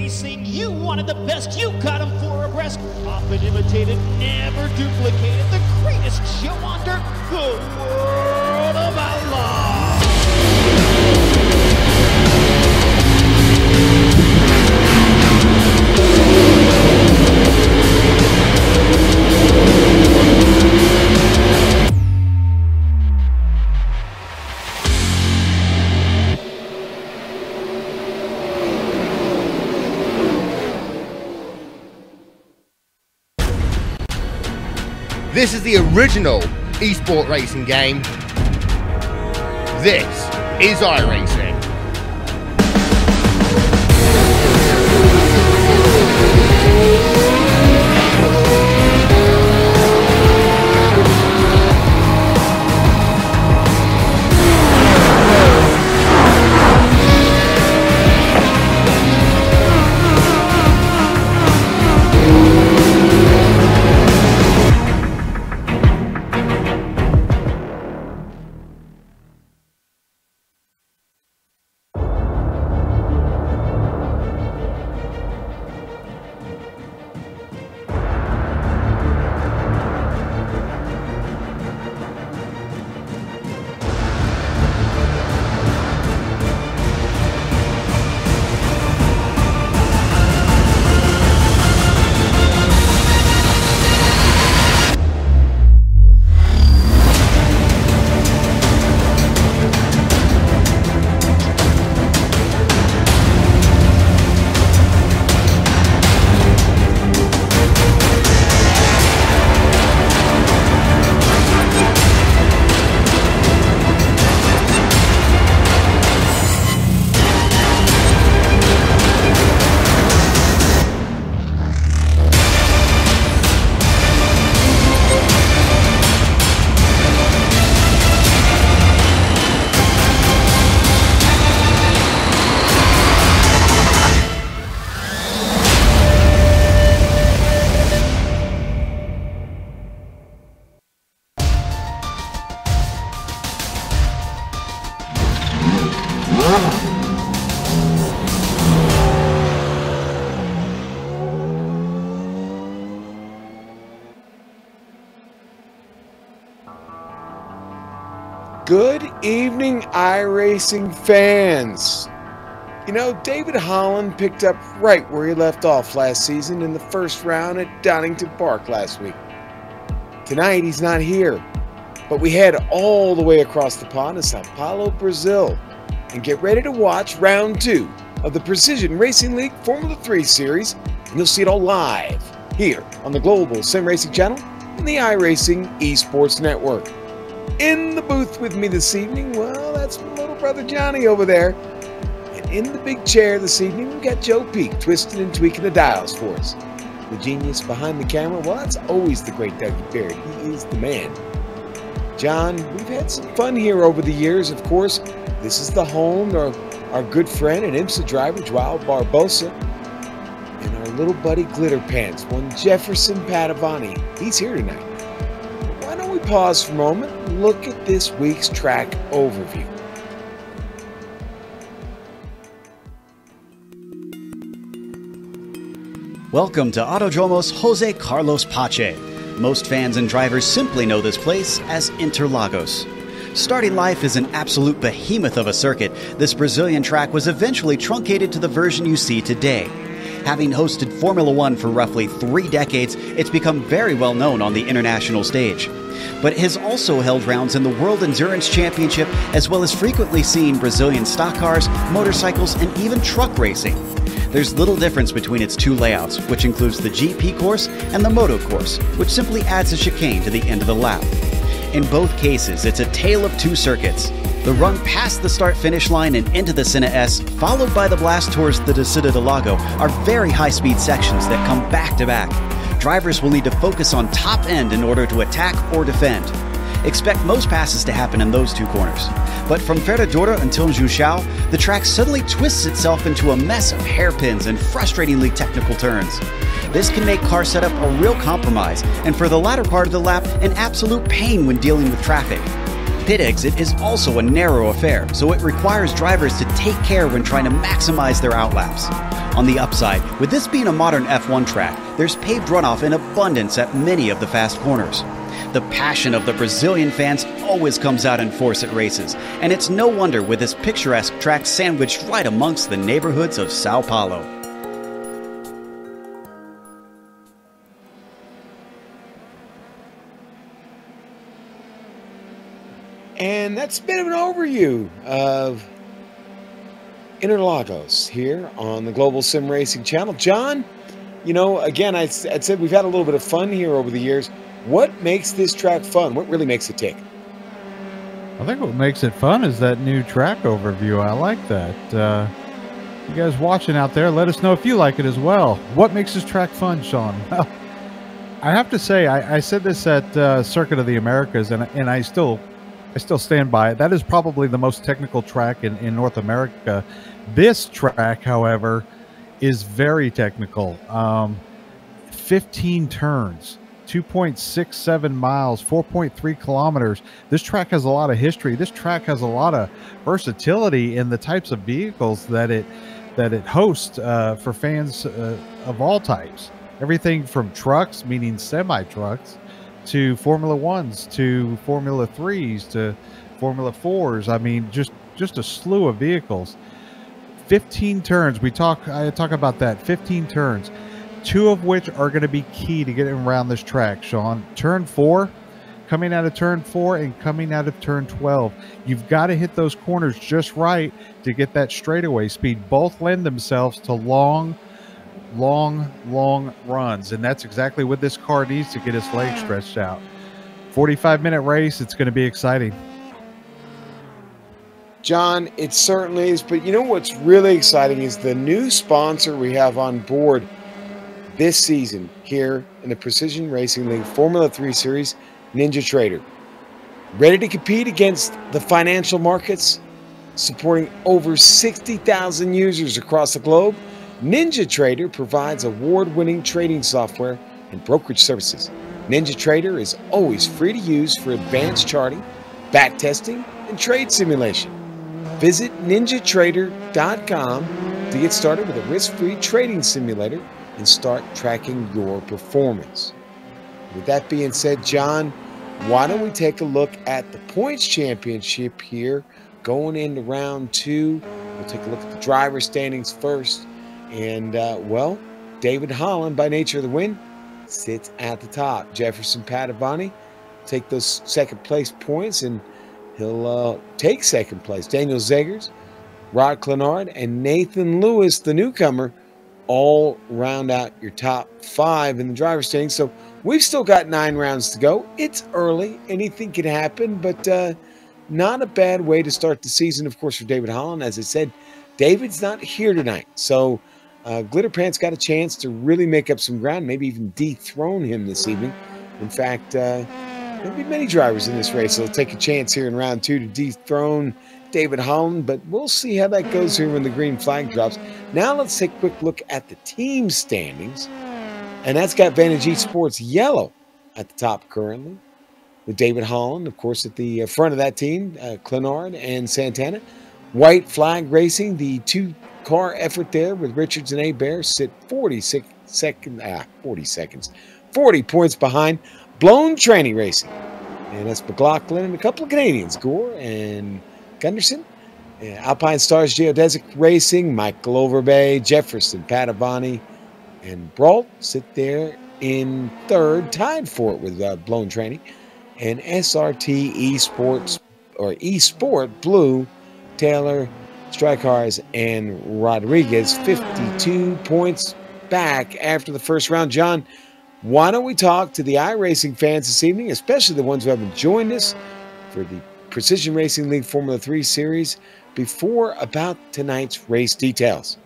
racing. You wanted the best, you got them 4 abreast. Often imitated, never duplicated. The greatest show on dirt, the World of Outlaws. This is the original esport racing game. This is iRacing. Good evening, iRacing fans. You know, David Holland picked up right where he left off last season in the first round at Donington Park last week. Tonight, he's not here, but we head all the way across the pond to Sao Paulo, Brazil, and get ready to watch round 2 of the Precision Racing League Formula 3 Series, and you'll see it all live here on the Global SimRacing Channel and the iRacing Esports Network. In the booth with me this evening, well, that's my little brother Johnny over there. And in the big chair this evening, we got Joe Peak twisting and tweaking the dials for us. The genius behind the camera, well, that's always the great Dougie Baird. He is the man. John, we've had some fun here over the years, of course. This is the home of our good friend and IMSA driver, Joao Barbosa. And our little buddy Glitter Pants, one Jefferson Padavani. He's here tonight. Why don't we pause for a moment and look at this week's track overview. Welcome to Autódromo's José Carlos Pache. Most fans and drivers simply know this place as Interlagos. Starting life as an absolute behemoth of a circuit, this Brazilian track was eventually truncated to the version you see today. Having hosted Formula One for roughly 3 decades, it's become very well known on the international stage. But it has also held rounds in the World Endurance Championship, as well as frequently seen Brazilian stock cars, motorcycles, and even truck racing. There's little difference between its 2 layouts, which includes the GP course and the Moto course, which simply adds a chicane to the end of the lap. In both cases, it's a tale of 2 circuits. The run past the start-finish line and into the Senna S, followed by the blast towards the Descida do Lago, are very high-speed sections that come back-to-back. Drivers will need to focus on top end in order to attack or defend. Expect most passes to happen in those 2 corners. But from Ferradura until Junção, the track suddenly twists itself into a mess of hairpins and frustratingly technical turns. This can make car setup a real compromise, and for the latter part of the lap, an absolute pain when dealing with traffic. pit exit is also a narrow affair, so it requires drivers to take care when trying to maximize their outlaps. On the upside, with this being a modern F1 track, there's paved runoff in abundance at many of the fast corners. The passion of the Brazilian fans always comes out in force at races, and it's no wonder with this picturesque track sandwiched right amongst the neighborhoods of Sao Paulo. And that's a bit of an overview of Interlagos here on the Global SimRacing Channel. John, you know, again, I said we've had a little bit of fun here over the years. What makes this track fun? What really makes it tick? I think what makes it fun is that new track overview. I like that. You guys watching out there, let us know if you like it as well. What makes this track fun, Sean? Well, I have to say, I said this at Circuit of the Americas, and I still stand by it. That is probably the most technical track in North America. This track, however, is very technical. 15 turns, 2.67 miles, 4.3 kilometers. This track has a lot of history. This track has a lot of versatility in the types of vehicles that it hosts for fans of all types. Everything from trucks, meaning semi-trucks, to Formula 1s, to Formula 3s, to Formula 4s. I mean, just a slew of vehicles. 15 turns. I talk about that. 15 turns, 2 of which are going to be key to getting around this track, Sean. Turn 4, coming out of turn 4 and coming out of turn 12. You've got to hit those corners just right to get that straightaway speed. Both lend themselves to long runs, and that's exactly what this car needs to get its legs stretched out. 45-minute race. It's going to be exciting. John, it certainly is, but you know what's really exciting is the new sponsor we have on board this season here in the Precision Racing League Formula 3 Series, NinjaTrader. Ready to compete against the financial markets, supporting over 60,000 users across the globe. NinjaTrader provides award-winning trading software and brokerage services. NinjaTrader is always free to use for advanced charting, backtesting, and trade simulation. Visit NinjaTrader.com to get started with a risk-free trading simulator and start tracking your performance. With that being said, John, why don't we take a look at the points championship here going into round 2. We'll take a look at the driver standings first. And, well, David Holland, by nature of the win, sits at the top. Jefferson Padavani take those second-place points, and he'll take second place. Daniel Zegers, Rod Clenard, and Nathan Lewis, the newcomer, all round out your top 5 in the driver's standings. So we've still got 9 rounds to go. It's early. Anything can happen, but not a bad way to start the season, of course, for David Holland. As I said, David's not here tonight. So Glitterpants got a chance to really make up some ground, maybe even dethrone him this evening. In fact, there'll be many drivers in this race, so they'll take a chance here in round 2 to dethrone David Holland, but we'll see how that goes here when the green flag drops. Now let's take a quick look at the team standings, and that's got Vantage Esports yellow at the top currently, with David Holland, of course, at the front of that team, Clenard and Santana. White Flag Racing, the 2-car effort there with Richards and Hebert, sit 40 points behind. Blown Tranny Racing, and that's McLaughlin and a couple of Canadians, Gore and Gunderson. Alpine Stars Geodesic Racing, Michael Overbay, Jefferson Padavani, and Brault sit there in third, tied for it with Blown Tranny. And SRT Esports, or Esport Blue, Taylor, Strykars, and Rodriguez, 52 points back after the first round. John, why don't we talk to the iRacing fans this evening, especially the ones who haven't joined us for the Precision Racing League Formula 3 Series, about tonight's race details.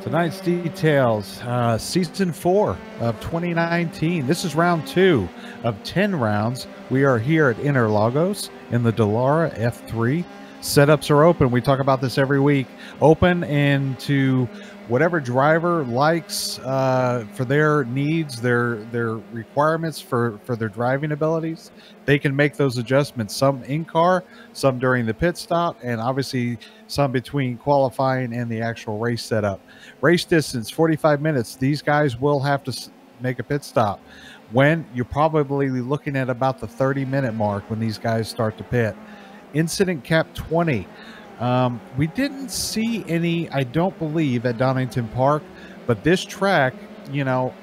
Tonight's details, Season 4 of 2019. This is round 2 of 10 rounds. We are here at Interlagos in the Dallara F3. Setups are open. We talk about this every week. Open and to whatever driver likes for their needs, their requirements for their driving abilities. They can make those adjustments, some in car, some during the pit stop, and obviously some between qualifying and the actual race setup. Race distance, 45 minutes. These guys will have to make a pit stop. When you're probably looking at about the 30-minute mark when these guys start to pit. Incident cap 20. We didn't see any, I don't believe, at Donington Park, but this track, you know,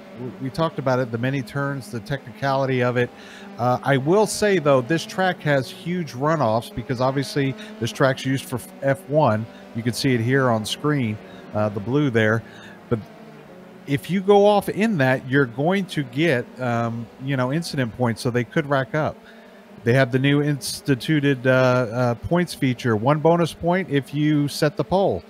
we talked about it, the many turns, the technicality of it. I will say, though, this track has huge runoffs because obviously this track's used for F1. You can see it here on screen, the blue there. But if you go off in that, you're going to get, you know, incident points, so they could rack up. They have the new instituted points feature. 1 bonus point if you set the pole.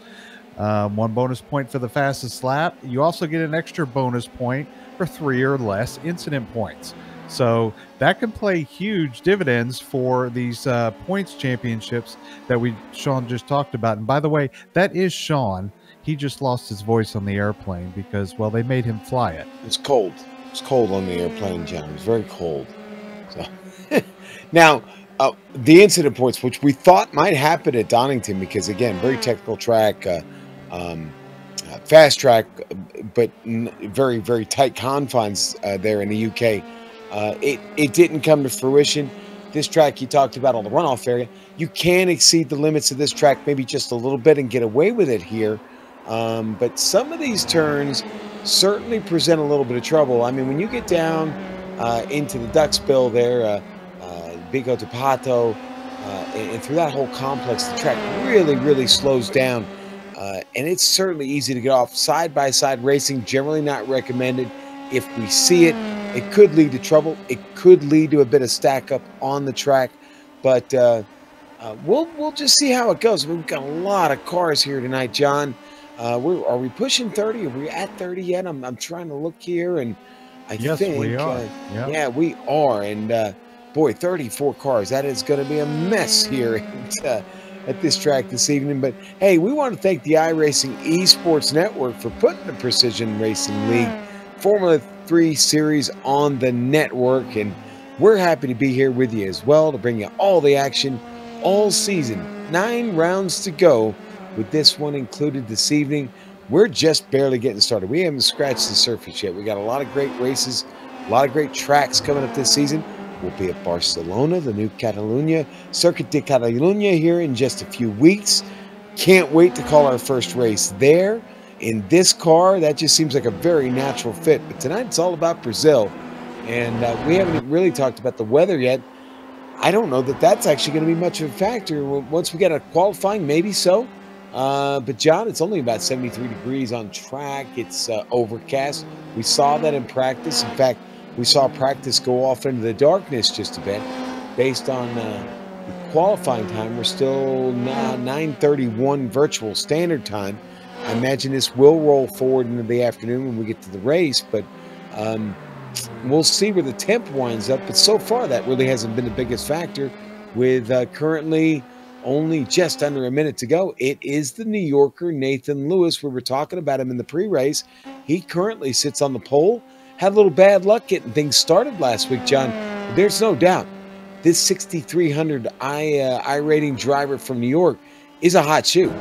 1 bonus point for the fastest lap. You also get an extra bonus point for 3 or less incident points. So that can play huge dividends for these points championships that Sean just talked about. And by the way, that is Sean. He just lost his voice on the airplane because, well, they made him fly it. It's cold. It's cold on the airplane, John. It's very cold. So now, the incident points, which we thought might happen at Donington, because again, very technical track, fast track, but very, very tight confines there in the UK. It didn't come to fruition. This track you talked about on the runoff area, you can exceed the limits of this track maybe just a little bit and get away with it here. But some of these turns certainly present a little bit of trouble. I mean, when you get down into the Duckspill there, Bico to Pato, and through that whole complex, the track really, really slows down. And it's certainly easy to get off. Side-by-side racing, generally not recommended. If we see it, it could lead to trouble. It could lead to a bit of stack up on the track. But we'll just see how it goes. We've got a lot of cars here tonight, John. Are we pushing 30? Are we at 30 yet? I'm trying to look here, and I think we are. yeah, we are. And boy, 34 cars. That is going to be a mess here at this track this evening. But hey, we want to thank the iRacing Esports Network for putting the Precision Racing League Formula 3 series on the network, and we're happy to be here with you as well to bring you all the action all season. 9 rounds to go, with this one included this evening. We're just barely getting started. We haven't scratched the surface yet. We got a lot of great races, a lot of great tracks coming up this season. We'll be at Barcelona, the new Catalunya, Circuit de Catalunya here in just a few weeks. Can't wait to call our first race there. In this car, that just seems like a very natural fit. But tonight it's all about Brazil. And we haven't really talked about the weather yet. I don't know that that's actually going to be much of a factor. Once we get a qualifying, maybe so. But John, it's only about 73 degrees on track. It's overcast. We saw that in practice. In fact, we saw practice go off into the darkness just a bit. Based on the qualifying time, we're still 9:31 virtual standard time. I imagine this will roll forward into the afternoon when we get to the race, but we'll see where the temp winds up. But so far, that really hasn't been the biggest factor, with currently only just under a minute to go. It is the New Yorker, Nathan Lewis. We were talking about him in the pre-race. He currently sits on the pole. Had a little bad luck getting things started last week, John. But there's no doubt this 6,300 iRating driver from New York is a hot shoe.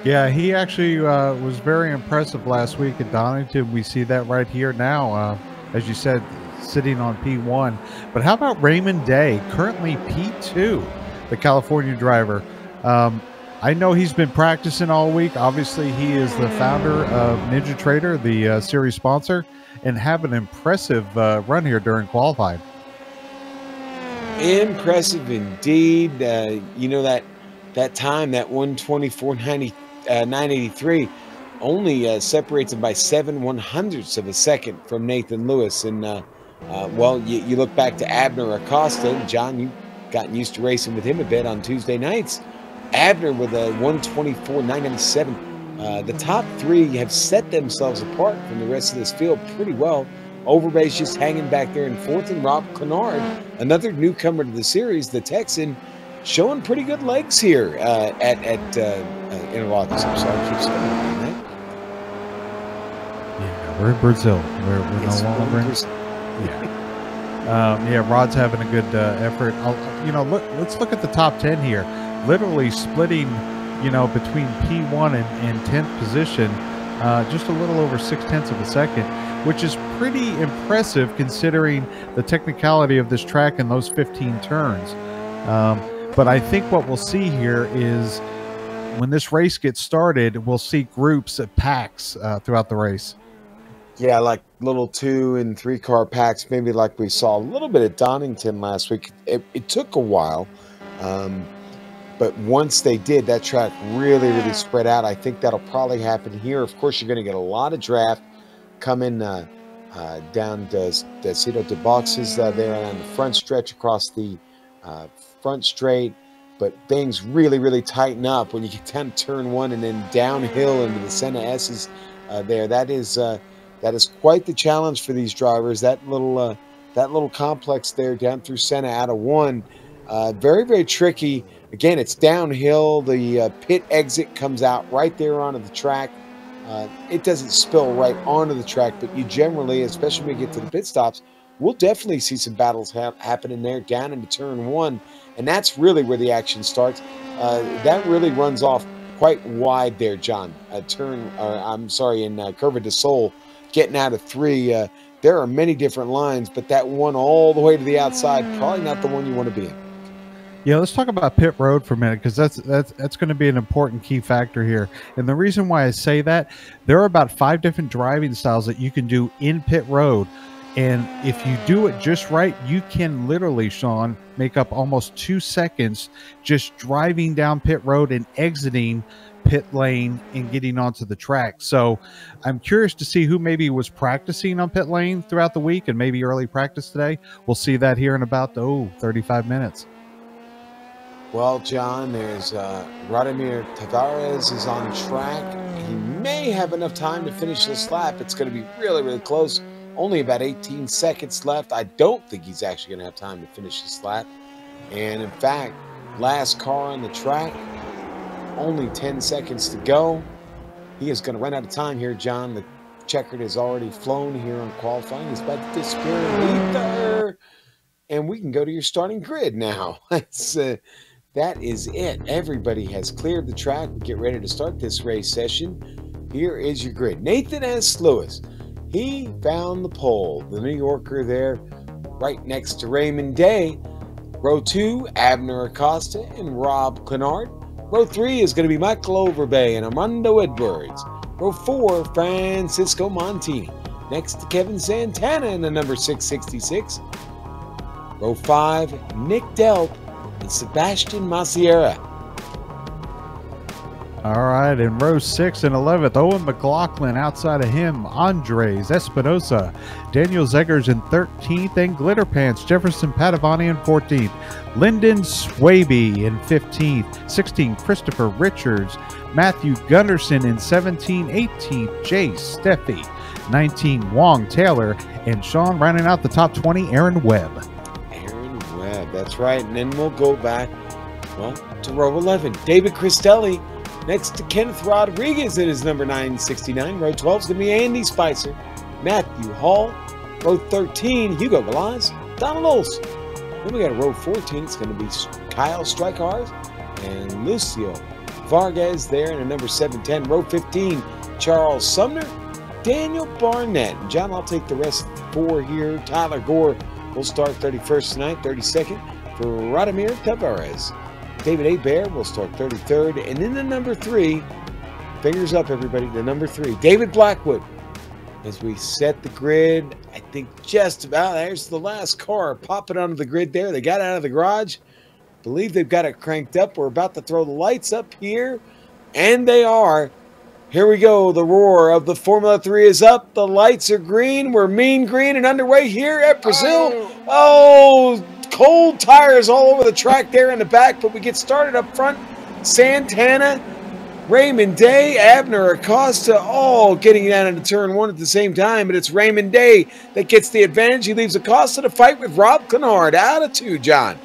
Yeah, he actually was very impressive last week at Donington. We see that right here now, as you said, sitting on P1. But how about Raymond Day, currently P2, the California driver? I know he's been practicing all week. Obviously, he is the founder of NinjaTrader, the series sponsor, and have an impressive run here during qualifying. Impressive indeed. You know, that time, that 1:24.983, only separates him by 7/100ths of a second from Nathan Lewis. And well, you look back to Abner Acosta. John, you've gotten used to racing with him a bit on Tuesday nights. Abner with a 1:24.997. The top three have set themselves apart from the rest of this field pretty well. Overbay's just hanging back there in fourth, and Rob Clenard, another newcomer to the series, the Texan, showing pretty good legs here at Interlagos. I'm sorry, I keep saying that. Yeah, we're in Brazil. We're no longer in Brazil. Yeah. Rod's having a good effort. Let's look at the top 10 here. Literally splitting, between P1 and 10th position, just a little over 0.6 of a second, which is pretty impressive considering the technicality of this track and those 15 turns. But I think what we'll see here is when this race gets started, we'll see groups of packs throughout the race. Yeah, like little 2 and 3 car packs, maybe like we saw a little bit at Donington last week. It took a while, but once they did, that track really spread out. I think that'll probably happen here. Of course, you're going to get a lot of draft coming down the Cito de Boxes there on the front stretch across the front straight. But things really tighten up when you get down to turn 1 and then downhill into the Senna S's there. That is quite the challenge for these drivers. That little complex there down through Senna out of 1, very tricky. Again, it's downhill. The pit exit comes out right there onto the track. It doesn't spill right onto the track, but you generally, especially when you get to the pit stops, we'll definitely see some battles happening there down into turn 1, and that's really where the action starts. That really runs off quite wide there, John. In Curva de Sol, getting out of 3. There are many different lines, but that one all the way to the outside, probably not the one you want to be in. Yeah, let's talk about pit road for a minute, because that's going to be an important key factor here. And the reason why I say that, there are about 5 different driving styles that you can do in pit road. And if you do it just right, you can literally, Sean, make up almost 2 seconds just driving down pit road and exiting pit lane and getting onto the track. So I'm curious to see who maybe was practicing on pit lane throughout the week and maybe early practice today. We'll see that here in about 35 minutes. Well, John, there's Radimir Tavares is on track. He may have enough time to finish this lap. It's going to be really close. Only about 18 seconds left. I don't think he's actually going to have time to finish this lap. And in fact, last car on the track, only 10 seconds to go. He is going to run out of time here, John. The checkered has already flown here on qualifying. He's about to disappear in ether. And we can go to your starting grid now. That is it. Everybody has cleared the track. We get ready to start this race session. Here is your grid. Nathan S. Lewis. He found the pole. The New Yorker there right next to Raymond Day. Row 2, Abner Acosta and Rob Clenard. Row 3 is going to be Michael Overbay and Armando Edwards. Row 4, Francisco Montini. Next to Kevin Santana in the number 666. Row 5, Nick Delp and Sebastian Maciera. All right, in row 6 and 11th, Owen McLaughlin. Outside of him, Andres Espinosa, Daniel Zeggers in 13th, and Glitter Pants, Jefferson Padavani in 14th, Lyndon Swaby in 15th, 16th, Christopher Richards, Matthew Gunderson in 17th, 18th, Jay Steffi, 19th, Wong Taylor, and Sean rounding out the top 20, Aaron Webb. Aaron Webb, that's right. And then we'll go back, well, to row 11, David Cristelli. Next to Kenneth Rodriguez at his number 969. Row 12 is going to be Andy Spicer, Matthew Hall. Row 13, Hugo Galaz, Donald Olson. Then we got a row 14. It's going to be Kyle Strikars and Lucio Vargas there in a number 710. Row 15, Charles Sumner, Daniel Barnett. And John, I'll take the rest 4 here. Tyler Gore will start 31st tonight, 32nd for Radimir Tavares. David Hebert will start 33rd. And in the number 3, fingers up, everybody, the number 3, David Blackwood. As we set the grid, I think just about, there's the last car popping onto the grid there. They got out of the garage. Believe they've got it cranked up. We're about to throw the lights up here. And they are. Here we go. The roar of the Formula 3 is up. The lights are green. We're mean green and underway here at Brazil. Oh, cold tires all over the track there in the back, but we get started up front. Santana, Raymond Day, Abner Acosta, all getting down into turn 1 at the same time, but it's Raymond Day that gets the advantage. He leaves Acosta to fight with Rob Clenard out of 2, John.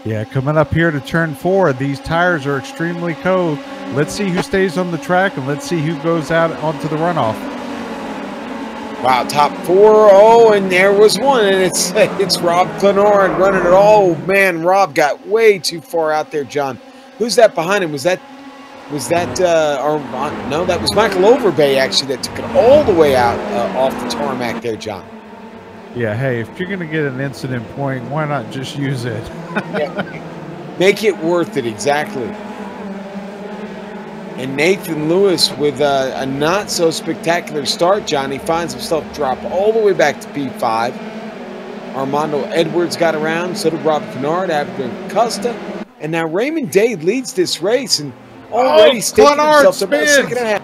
Yeah, coming up here to turn 4, these tires are extremely cold. Let's see who stays on the track, and let's see who goes out onto the runoff. Wow, top 4. Oh, and there was one, and it's Rob Clenard running it. Oh man, Rob got way too far out there, John. Who's that behind him? Was that no, that was Michael Overbay actually that took it all the way out off the tarmac there, John. Yeah, hey, if you're going to get an incident point, why not just use it? Yeah, make it worth it, exactly. And Nathan Lewis with a not-so-spectacular start, John. He finds himself drop all the way back to P5. Armando Edwards got around, so did Rob Clenard, Abner Costa. And now Raymond Day leads this race and already staking himself to about a second and a half.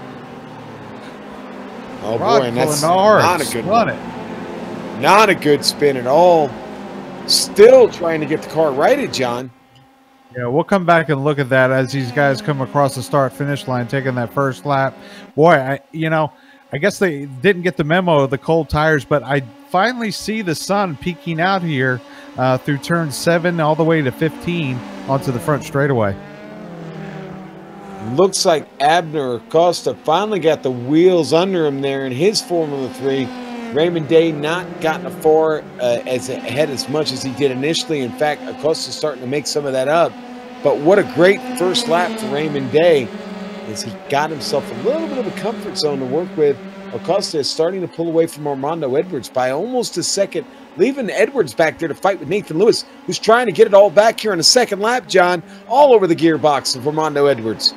Oh, boy, and that's not a good one. Not a good spin at all. Still trying to get the car righted, John. Yeah, we'll come back and look at that as these guys come across the start-finish line, taking that first lap. Boy, I guess they didn't get the memo of the cold tires, but I finally see the sun peeking out here through turn 7 all the way to 15 onto the front straightaway. Looks like Abner Acosta finally got the wheels under him there in his Formula 3. Raymond Day not gotten ahead as much as he did initially. In fact, Acosta's starting to make some of that up. But what a great first lap for Raymond Day as he got himself a little bit of a comfort zone to work with. Acosta is starting to pull away from Armando Edwards by almost a second, leaving Edwards back there to fight with Nathan Lewis, who's trying to get it all back here in a second lap, John, all over the gearbox of Armando Edwards.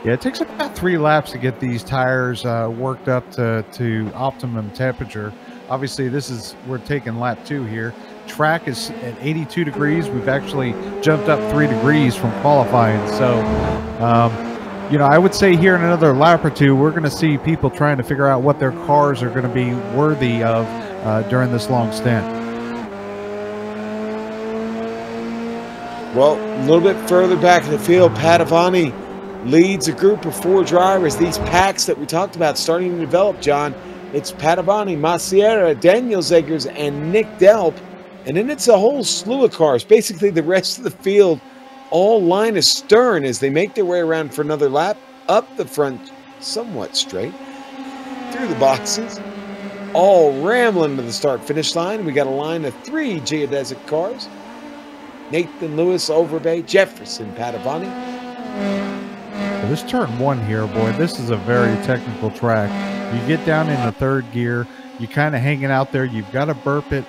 Yeah, it takes about 3 laps to get these tires worked up to optimum temperature. Obviously, we're taking lap 2 here. Track is at 82 degrees. We've actually jumped up 3 degrees from qualifying. So, I would say here in another lap or 2, we're going to see people trying to figure out what their cars are going to be worthy of during this long stint. Well, a little bit further back in the field, Padovani leads a group of 4 drivers. These packs that we talked about starting to develop, John. It's Padovani, Maciera, Daniel Zegers, and Nick Delp. And then it's a whole slew of cars. Basically, the rest of the field all line astern as they make their way around for another lap, up the front, somewhat straight, through the boxes, all rambling to the start-finish line. We got a line of 3 geodesic cars. Nathan Lewis, Overbay, Jefferson, Padovani. This turn 1 here, boy, this is a very technical track. You get down in the 3rd gear, you kind of hanging out there, you've got to burp it,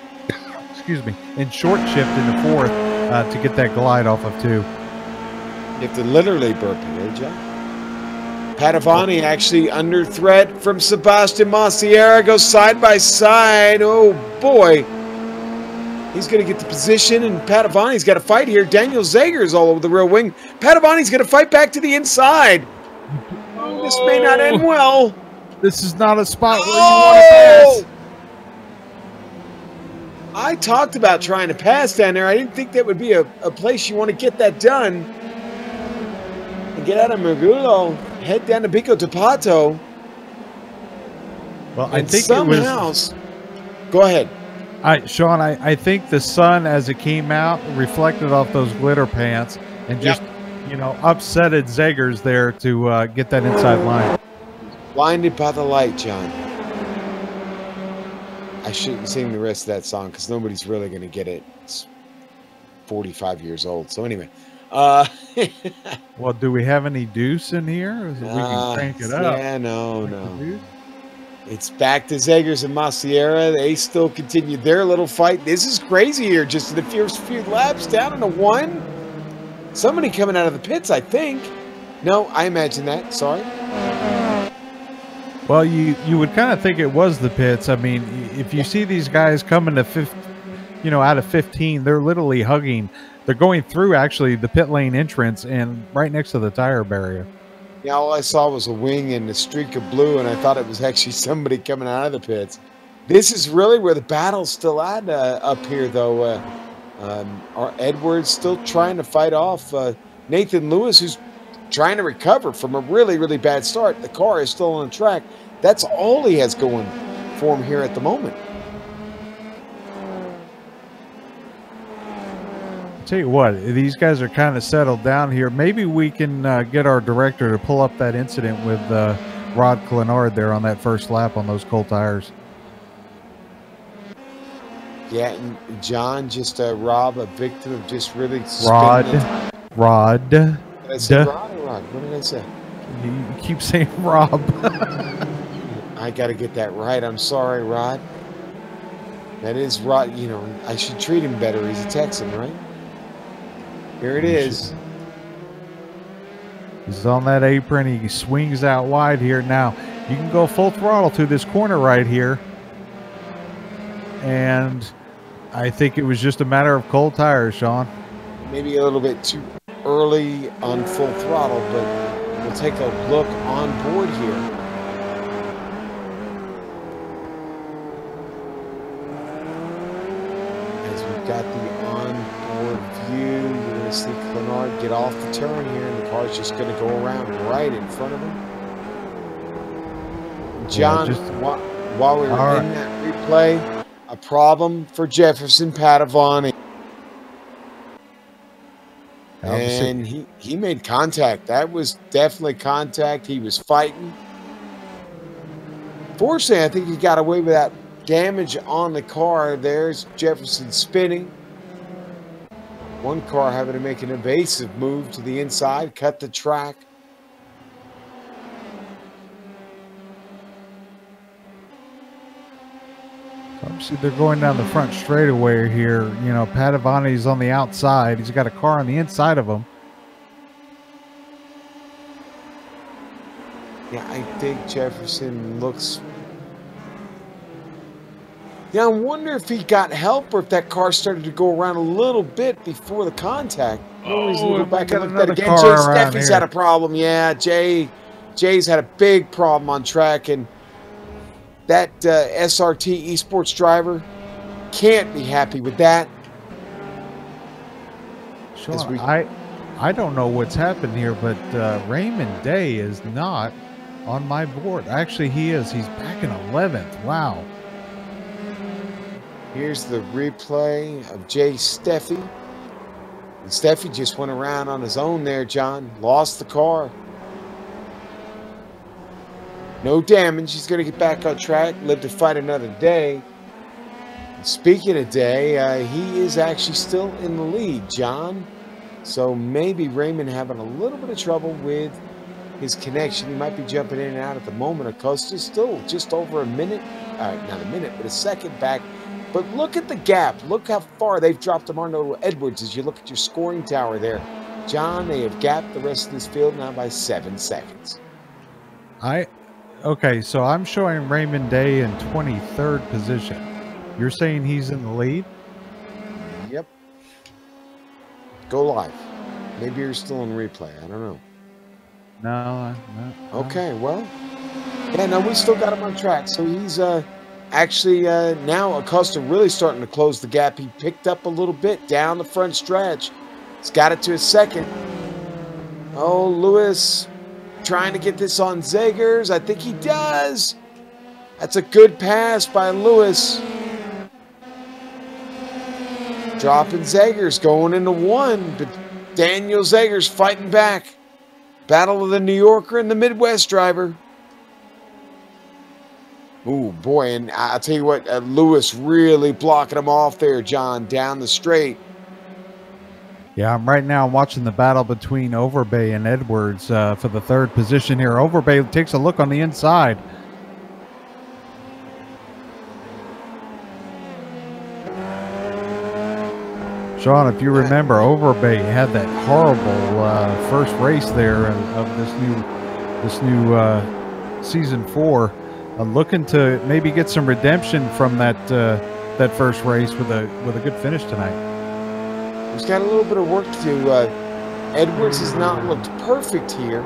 excuse me, and short shift in the 4th to get that glide off of 2. You have to literally burp it, eh, John? Padovani actually under threat from Sebastian Maciera, goes side by side. Oh boy. He's going to get the position, and Padovani's got to fight here. Daniel Zegers all over the rear wing. Padovani's going to fight back to the inside. Oh, this may not end well. This is not a spot where you want to pass. I talked about trying to pass down there. I didn't think that would be a place you want to get that done. And get out of Mergulo, head down to Pico de Pato. Well, I think it was... Go ahead. Sean, I think the sun, as it came out, reflected off those glitter pants and just, upsetted Zegers there to get that inside line. Blinded by the light, John. I shouldn't sing the rest of that song because nobody's really going to get it. It's 45 years old. So anyway. Well, do we have any deuce in here? So we can crank it up. Yeah, no. It's back to Zegers and Maciera. They still continue their little fight. This is crazy here. Just in the first few laps, down into 1. Somebody coming out of the pits, I think. No, I imagine that. Sorry. Well, you would kind of think it was the pits. I mean, if you see these guys coming to out of 15, they're literally hugging. They're going through actually the pit lane entrance and right next to the tire barrier. Yeah, all I saw was a wing and a streak of blue, and I thought it was actually somebody coming out of the pits. This is really where the battle's still at up here, though. Edwards still trying to fight off Nathan Lewis, who's trying to recover from a really, really bad start. The car is still on the track. That's all he has going for him here at the moment. Tell you what, these guys are kind of settled down here. Maybe we can get our director to pull up that incident with Rod Clenard there on that first lap on those cold tires. Yeah, and John, just Rob, a victim of just really Rod. Did I say Rod or Rod? What did I say? You keep saying Rob. I got to get that right. I'm sorry, Rod. That is Rod. You know, I should treat him better. He's a Texan, right? Here it is. He's on that apron. He swings out wide here. Now, you can go full throttle to this corner right here. And I think it was just a matter of cold tires, Sean. Maybe a little bit too early on full throttle, but we'll take a look on board here. As we've got the on-board view, you're going to see Clenard get off the turn here, and the car's just going to go around right in front of him. John, yeah, while we were in that replay, a problem for Jefferson Padavani. And he made contact. That was definitely contact. He was fighting. Fortunately, I think he got away with that damage on the car. There's Jefferson spinning. One car having to make an evasive move to the inside, cut the track. Obviously, they're going down the front straightaway here. You know, Padavani's on the outside. He's got a car on the inside of him. Yeah, I think Jefferson looks... Yeah, I wonder if he got help or if that car started to go around a little bit before the contact. No reason to go back and look at that again. Jay Steffi's had a problem. Yeah, Jay's had a big problem on track, and that SRT esports driver can't be happy with that. Sean, I don't know what's happened here, but Raymond Day is not on my board. Actually, he is. He's back in 11th. Wow. Here's the replay of Jay Steffi. And Steffi just went around on his own there, John. Lost the car. No damage. He's going to get back on track, live to fight another day. And speaking of day, he is actually still in the lead, John. So maybe Raymond having a little bit of trouble with his connection. He might be jumping in and out at the moment. Acosta's still just over a minute. Not a minute, but a second back. But look at the gap. Look how far they've dropped Armando Edwards as you look at your scoring tower there. John, they have gapped the rest of this field now by 7 seconds. Okay, so I'm showing Raymond Day in 23rd position. You're saying he's in the lead? Yep. Go live. Maybe you're still in replay. I don't know. No. Okay, well. Yeah, no, we still got him on track. So he's actually now Acosta really starting to close the gap. He picked up a little bit down the front stretch. He's got it to a second. Oh, Lewis trying to get this on Zegers. I think he does. That's a good pass by Lewis. Dropping Zegers, going into one, but Daniel Zegers fighting back. Battle of the New Yorker and the Midwest driver. Ooh, boy, and I'll tell you what, Lewis really blocking him off there, John, down the straight. Yeah, right now I'm watching the battle between Overbay and Edwards for the third position here. Overbay takes a look on the inside. Sean, if you remember, Overbay had that horrible first race there of this new season 4. Looking to maybe get some redemption from that first race with a good finish tonight. He's got a little bit of work to do. Edwards has not looked perfect here.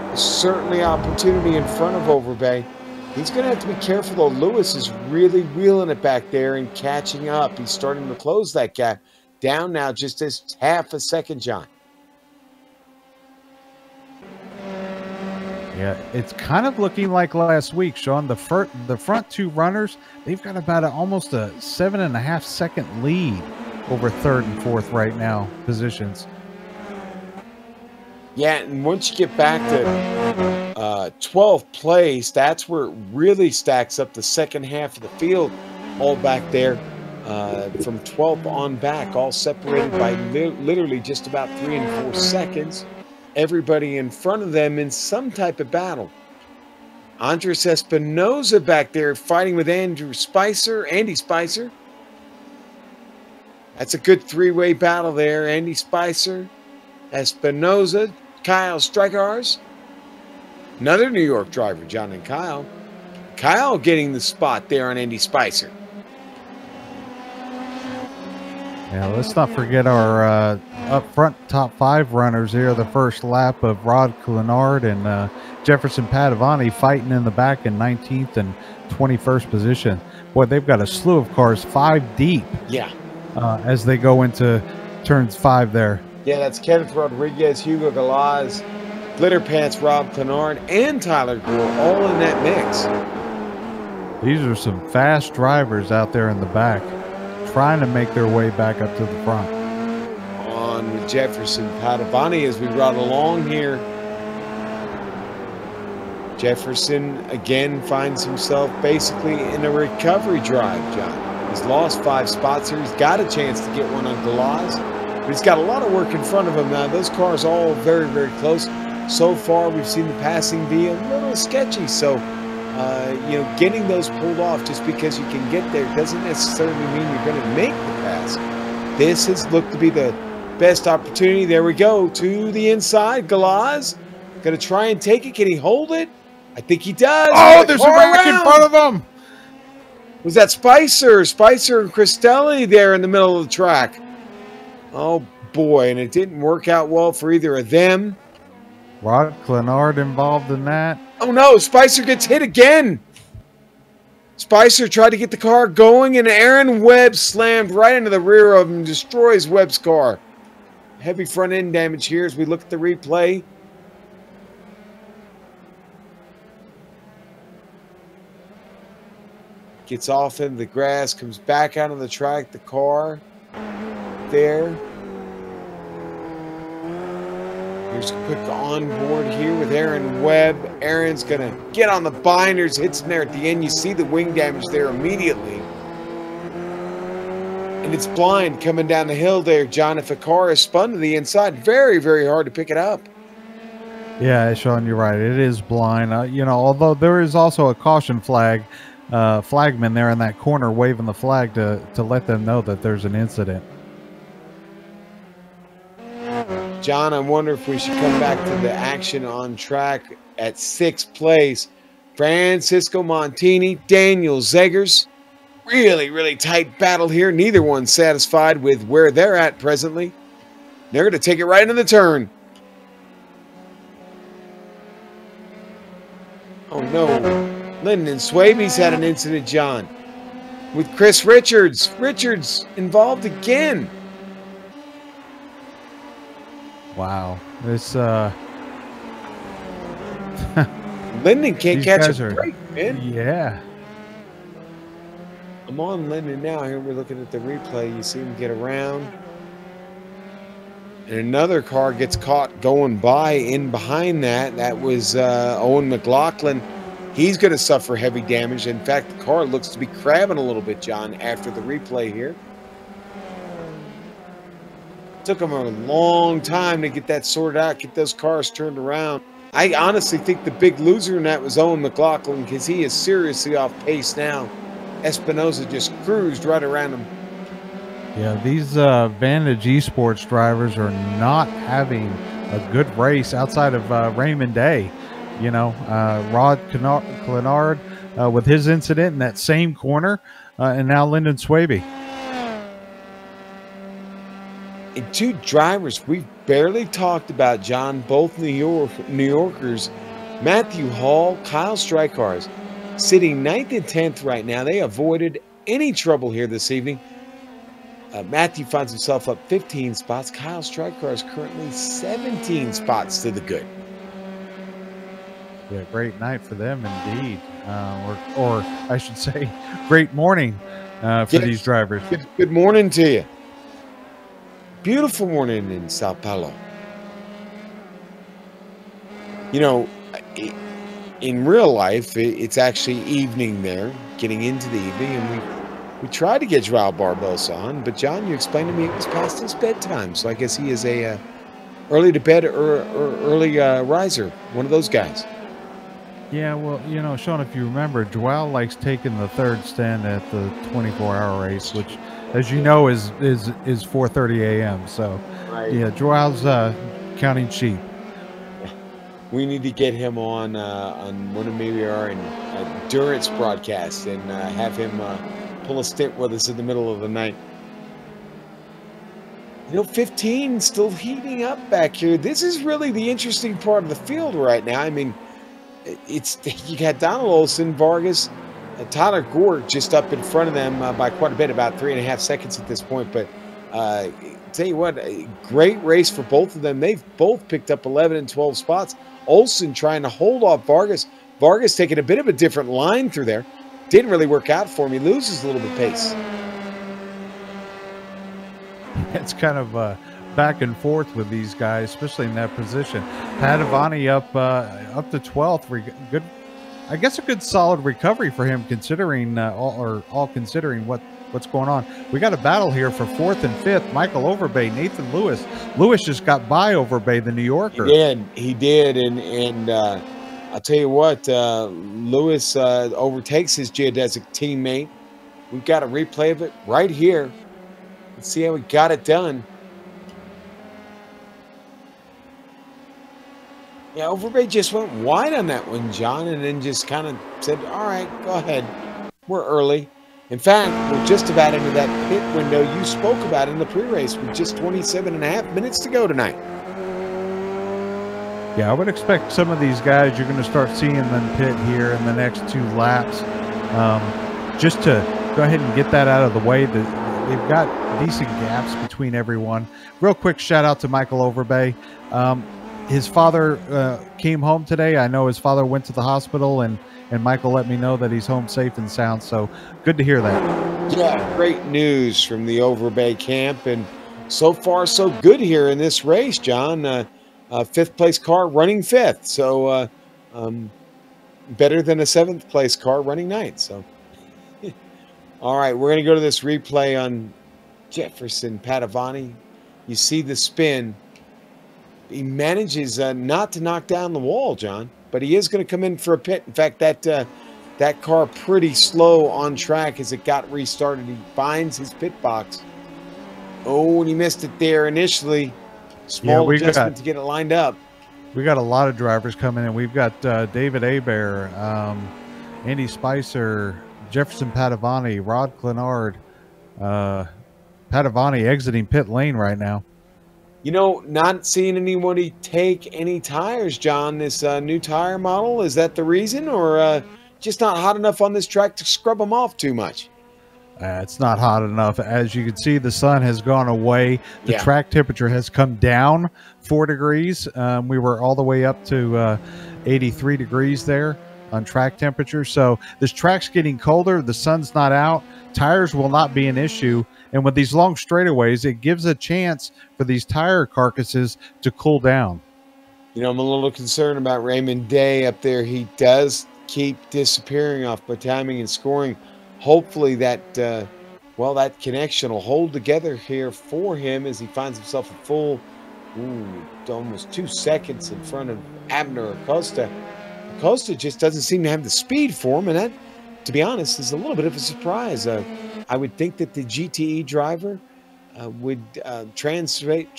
There's certainly opportunity in front of Overbay. He's going to have to be careful, though. Lewis is really wheeling it back there and catching up. He's starting to close that gap. Down now just as half a second, John. Yeah, it's kind of looking like last week, Sean. The front two runners, they've got about almost a 7.5 second lead. over third and fourth right now positions. Yeah, and once you get back to 12th place, that's where it really stacks up the second half of the field, all back there from 12th on back, all separated by literally just about 3 and 4 seconds. Everybody in front of them in some type of battle. Andres Espinosa back there fighting with Andy Spicer. That's a good three-way battle there. Andy Spicer, Espinosa, Kyle Strikars. Another New York driver, John and Kyle. Kyle getting the spot there on Andy Spicer. Yeah, let's not forget our up front top 5 runners here. The first lap of Rod Clenard and Jefferson Padavani fighting in the back in 19th and 21st position. Boy, they've got a slew of cars 5 deep. Yeah. As they go into turns 5 there. Yeah, that's Kenneth Rodriguez, Hugo Galaz, Glitter Pants, Rob Clenard, and Tyler Gore all in that mix. These are some fast drivers out there in the back trying to make their way back up to the front. On with Jefferson Padavani as we ride along here. Jefferson again finds himself basically in a recovery drive, John. He's lost 5 spots here. He's got a chance to get one on Galaz, but he's got a lot of work in front of him now. Those cars all very, very close. So far, we've seen the passing be a little sketchy. So, you know, getting those pulled off just because you can get there doesn't necessarily mean you're going to make the pass. This has looked to be the best opportunity. There we go to the inside. Galaz going to try and take it. Can he hold it? I think he does. Oh, there's a wreck in front of him. Was that Spicer? Spicer and Cristelli there in the middle of the track. Oh, boy, and it didn't work out well for either of them. Rod Clenard involved in that. Oh, no, Spicer gets hit again. Spicer tried to get the car going, and Aaron Webb slammed right into the rear of him, destroys Webb's car. Heavy front end damage here as we look at the replay. Gets off into the grass, comes back out on the track, the car there. Here's a quick onboard here with Aaron Webb. Aaron's going to get on the binders, hits him there at the end. You see the wing damage there immediately. And it's blind coming down the hill there, John. If a car is spun to the inside, very, very hard to pick it up. Yeah, Sean, you're right. It is blind. You know, although there is also a caution flag. Flagman there in that corner waving the flag to let them know that there's an incident. John, I wonder if we should come back to the action on track at 6th place. Francisco Montini, Daniel Zegers. Really, really tight battle here. Neither one satisfied with where they're at presently. They're going to take it right into the turn. Oh, no. Lyndon Swaby's had an incident, John, with Chris Richards. Richards involved again. Wow. This Lyndon can't catch a break, man. Yeah. I'm on Lyndon now. Here we're looking at the replay. You see him get around. And another car gets caught going by in behind that. That was Owen McLaughlin. He's going to suffer heavy damage. In fact, the car looks to be crabbing a little bit, John, after the replay here. Took them a long time to get that sorted out, get those cars turned around. I honestly think the big loser in that was Owen McLaughlin because he is seriously off pace now. Espinosa just cruised right around him. Yeah, these Vantage Esports drivers are not having a good race outside of Raymond Day. You know, Rod Clenard with his incident in that same corner, and now Lyndon Swaby. And 2 drivers we've barely talked about, John, both New Yorkers, Matthew Hall, Kyle Strikars, sitting 9th and 10th right now. They avoided any trouble here this evening. Matthew finds himself up 15 spots. Kyle Strikars currently 17 spots to the good. Yeah, great night for them indeed. Or I should say, great morning for these drivers. Good morning to you. Beautiful morning in Sao Paulo. You know, in real life, it's actually evening there, getting into the evening, and we tried to get Joao Barbosa on, but John, you explained to me it was past his bedtime, so I guess he is a early to bed or early riser, one of those guys. Yeah, well, you know, Sean, if you remember, Joao likes taking the third stint at the 24-hour race, which, as you know, is 4:30 a.m. So, Right. yeah, Joao's counting sheep. We need to get him on one of maybe our endurance broadcasts and have him pull a stint with us in the middle of the night. You know, 15 still heating up back here. This is really the interesting part of the field right now. I mean, you got Donald Olson, Vargas, Tyler Gort just up in front of them by quite a bit, about 3.5 seconds at this point. But tell you what, a great race for both of them. They've both picked up 11 and 12 spots. Olson trying to hold off Vargas. Vargas taking a bit of a different line through there. Didn't really work out for him. He loses a little bit of pace. It's kind of back and forth with these guys, especially in that position. Padovani up to 12th. Good, I guess a good solid recovery for him, considering all considering what's going on. We got a battle here for 4th and 5th. Michael Overbay, Nathan Lewis. Lewis just got by Overbay, the New Yorker. He did, and I'll tell you what, Lewis overtakes his geodesic teammate. We've got a replay of it right here. Let's see how we got it done. Yeah, Overbay just went wide on that one, John, and then just kind of said, all right, go ahead. We're early. In fact, we're just about into that pit window you spoke about in the pre-race with just 27.5 minutes to go tonight. Yeah, I would expect some of these guys you're going to start seeing them pit here in the next 2 laps. Just to go ahead and get that out of the way. They've got decent gaps between everyone. Real quick shout out to Michael Overbay. His father came home today. I know his father went to the hospital, and Michael let me know that he's home safe and sound. So good to hear that. Yeah, great news from the Overbay camp. And so far, so good here in this race, John. 5th place car running 5th. So better than a 7th place car running 9th. So, all right, we're going to go to this replay on Jefferson Padovani. You see the spin. He manages not to knock down the wall, John, but he is going to come in for a pit. In fact, that car pretty slow on track as it got restarted. He finds his pit box. Oh, and he missed it there initially. Small adjustment to get it lined up. We got a lot of drivers coming in. We've got David Hebert, Andy Spicer, Jefferson Padovani, Rod Clenard. Padovani exiting pit lane right now. You know, not seeing anybody take any tires, John, this new tire model, is that the reason? Or just not hot enough on this track to scrub them off too much? It's not hot enough. As you can see, the sun has gone away. The track temperature has come down 4 degrees. We were all the way up to 83 degrees there on track temperature. So this track's getting colder. The sun's not out. Tires will not be an issue. And with these long straightaways, it gives a chance for these tire carcasses to cool down. You know, I'm a little concerned about Raymond Day up there. He does keep disappearing off by timing and scoring. Hopefully that, that connection will hold together here for him as he finds himself a full, almost 2 seconds in front of Abner Acosta. Acosta just doesn't seem to have the speed for him, and that, to be honest, is a little bit of a surprise. I would think that the GTE driver would translate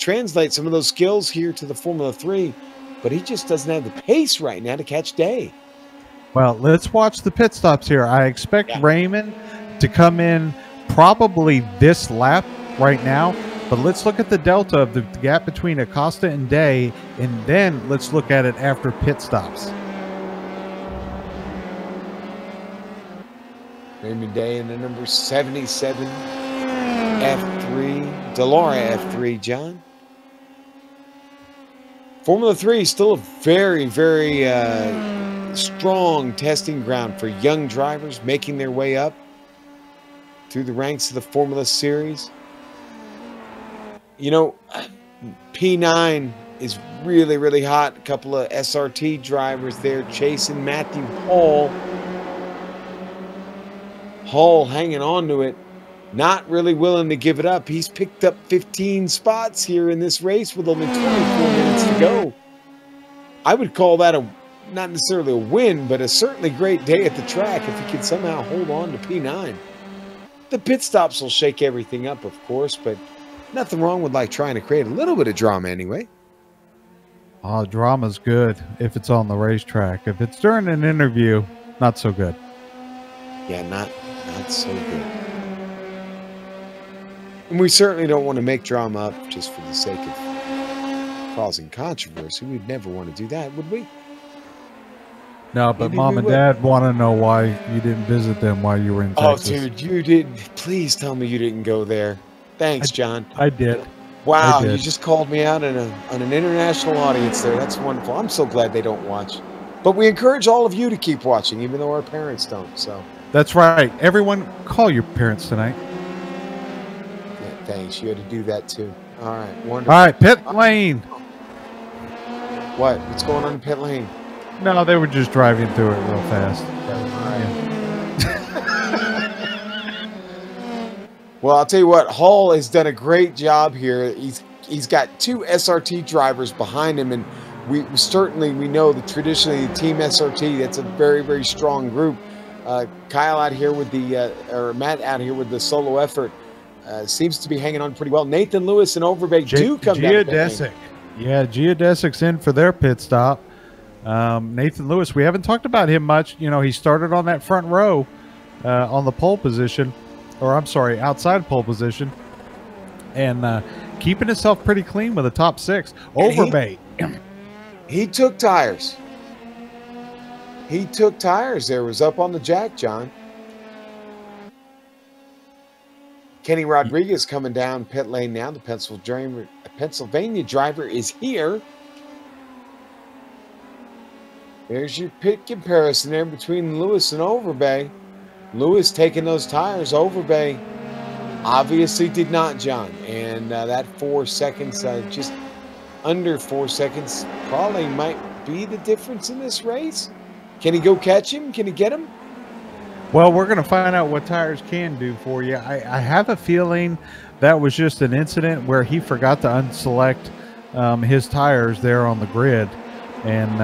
some of those skills here to the Formula 3, but he just doesn't have the pace right now to catch Day. Well, let's watch the pit stops here. I expect Raymond to come in probably this lap right now, but let's look at the delta of the gap between Acosta and Day, and then let's look at it after pit stops. Raymond Day in the number 77 F3, Delara F3, John. Formula 3 is still a very, very strong testing ground for young drivers making their way up through the ranks of the Formula Series. You know, P9 is really, really hot. A couple of SRT drivers there chasing Matthew Hall. Hall hanging on to it, not really willing to give it up. He's picked up 15 spots here in this race with only 24 minutes to go. I would call that not necessarily a win, but a certainly great day at the track if he can somehow hold on to P9. The pit stops will shake everything up, of course, but nothing wrong with like trying to create a little bit of drama anyway. Oh, drama's good if it's on the racetrack. If it's during an interview, not so good. Yeah, not so good. And we certainly don't want to make drama up just for the sake of causing controversy. We'd never want to do that, would we? No, but Maybe Mom and Dad want to know why you didn't visit them while you were in Texas. Oh, dude, you didn't. Please tell me you didn't go there. Thanks, John. I did. Wow, I did. you just called me out on an international audience there. That's wonderful. I'm so glad they don't watch. But we encourage all of you to keep watching, even though our parents don't. So That's right. Everyone, call your parents tonight. yeah, thanks. You had to do that too. All right, wonderful. All right, pit lane. What? What's going on in pit lane? No, they were just driving through it real fast. Well, I'll tell you what, Hall has done a great job here. He's got two SRT drivers behind him, and we know that traditionally the Team SRT, that's a very, very strong group. Kyle out here with or Matt out here with the solo effort seems to be hanging on pretty well. Nathan Lewis and Overbeck do come down. Geodesic. Yeah, Geodesic's in for their pit stop. Nathan Lewis, we haven't talked about him much. You know, he started on that front row on the pole position. Or I'm sorry, outside pole position, and keeping himself pretty clean with a top 6. Overbait. He took tires. He took tires there. Was up on the jack, John. Kenny Rodriguez coming down pit lane now. The Pennsylvania driver is here. There's your pit comparison there between Lewis and Overbay. Lewis taking those tires. Overbay obviously did not, John. And that 4 seconds, just under 4 seconds, probably might be the difference in this race. Can he go catch him? Can he get him? Well, we're going to find out what tires can do for you. I have a feeling that was just an incident where he forgot to unselect his tires there on the grid and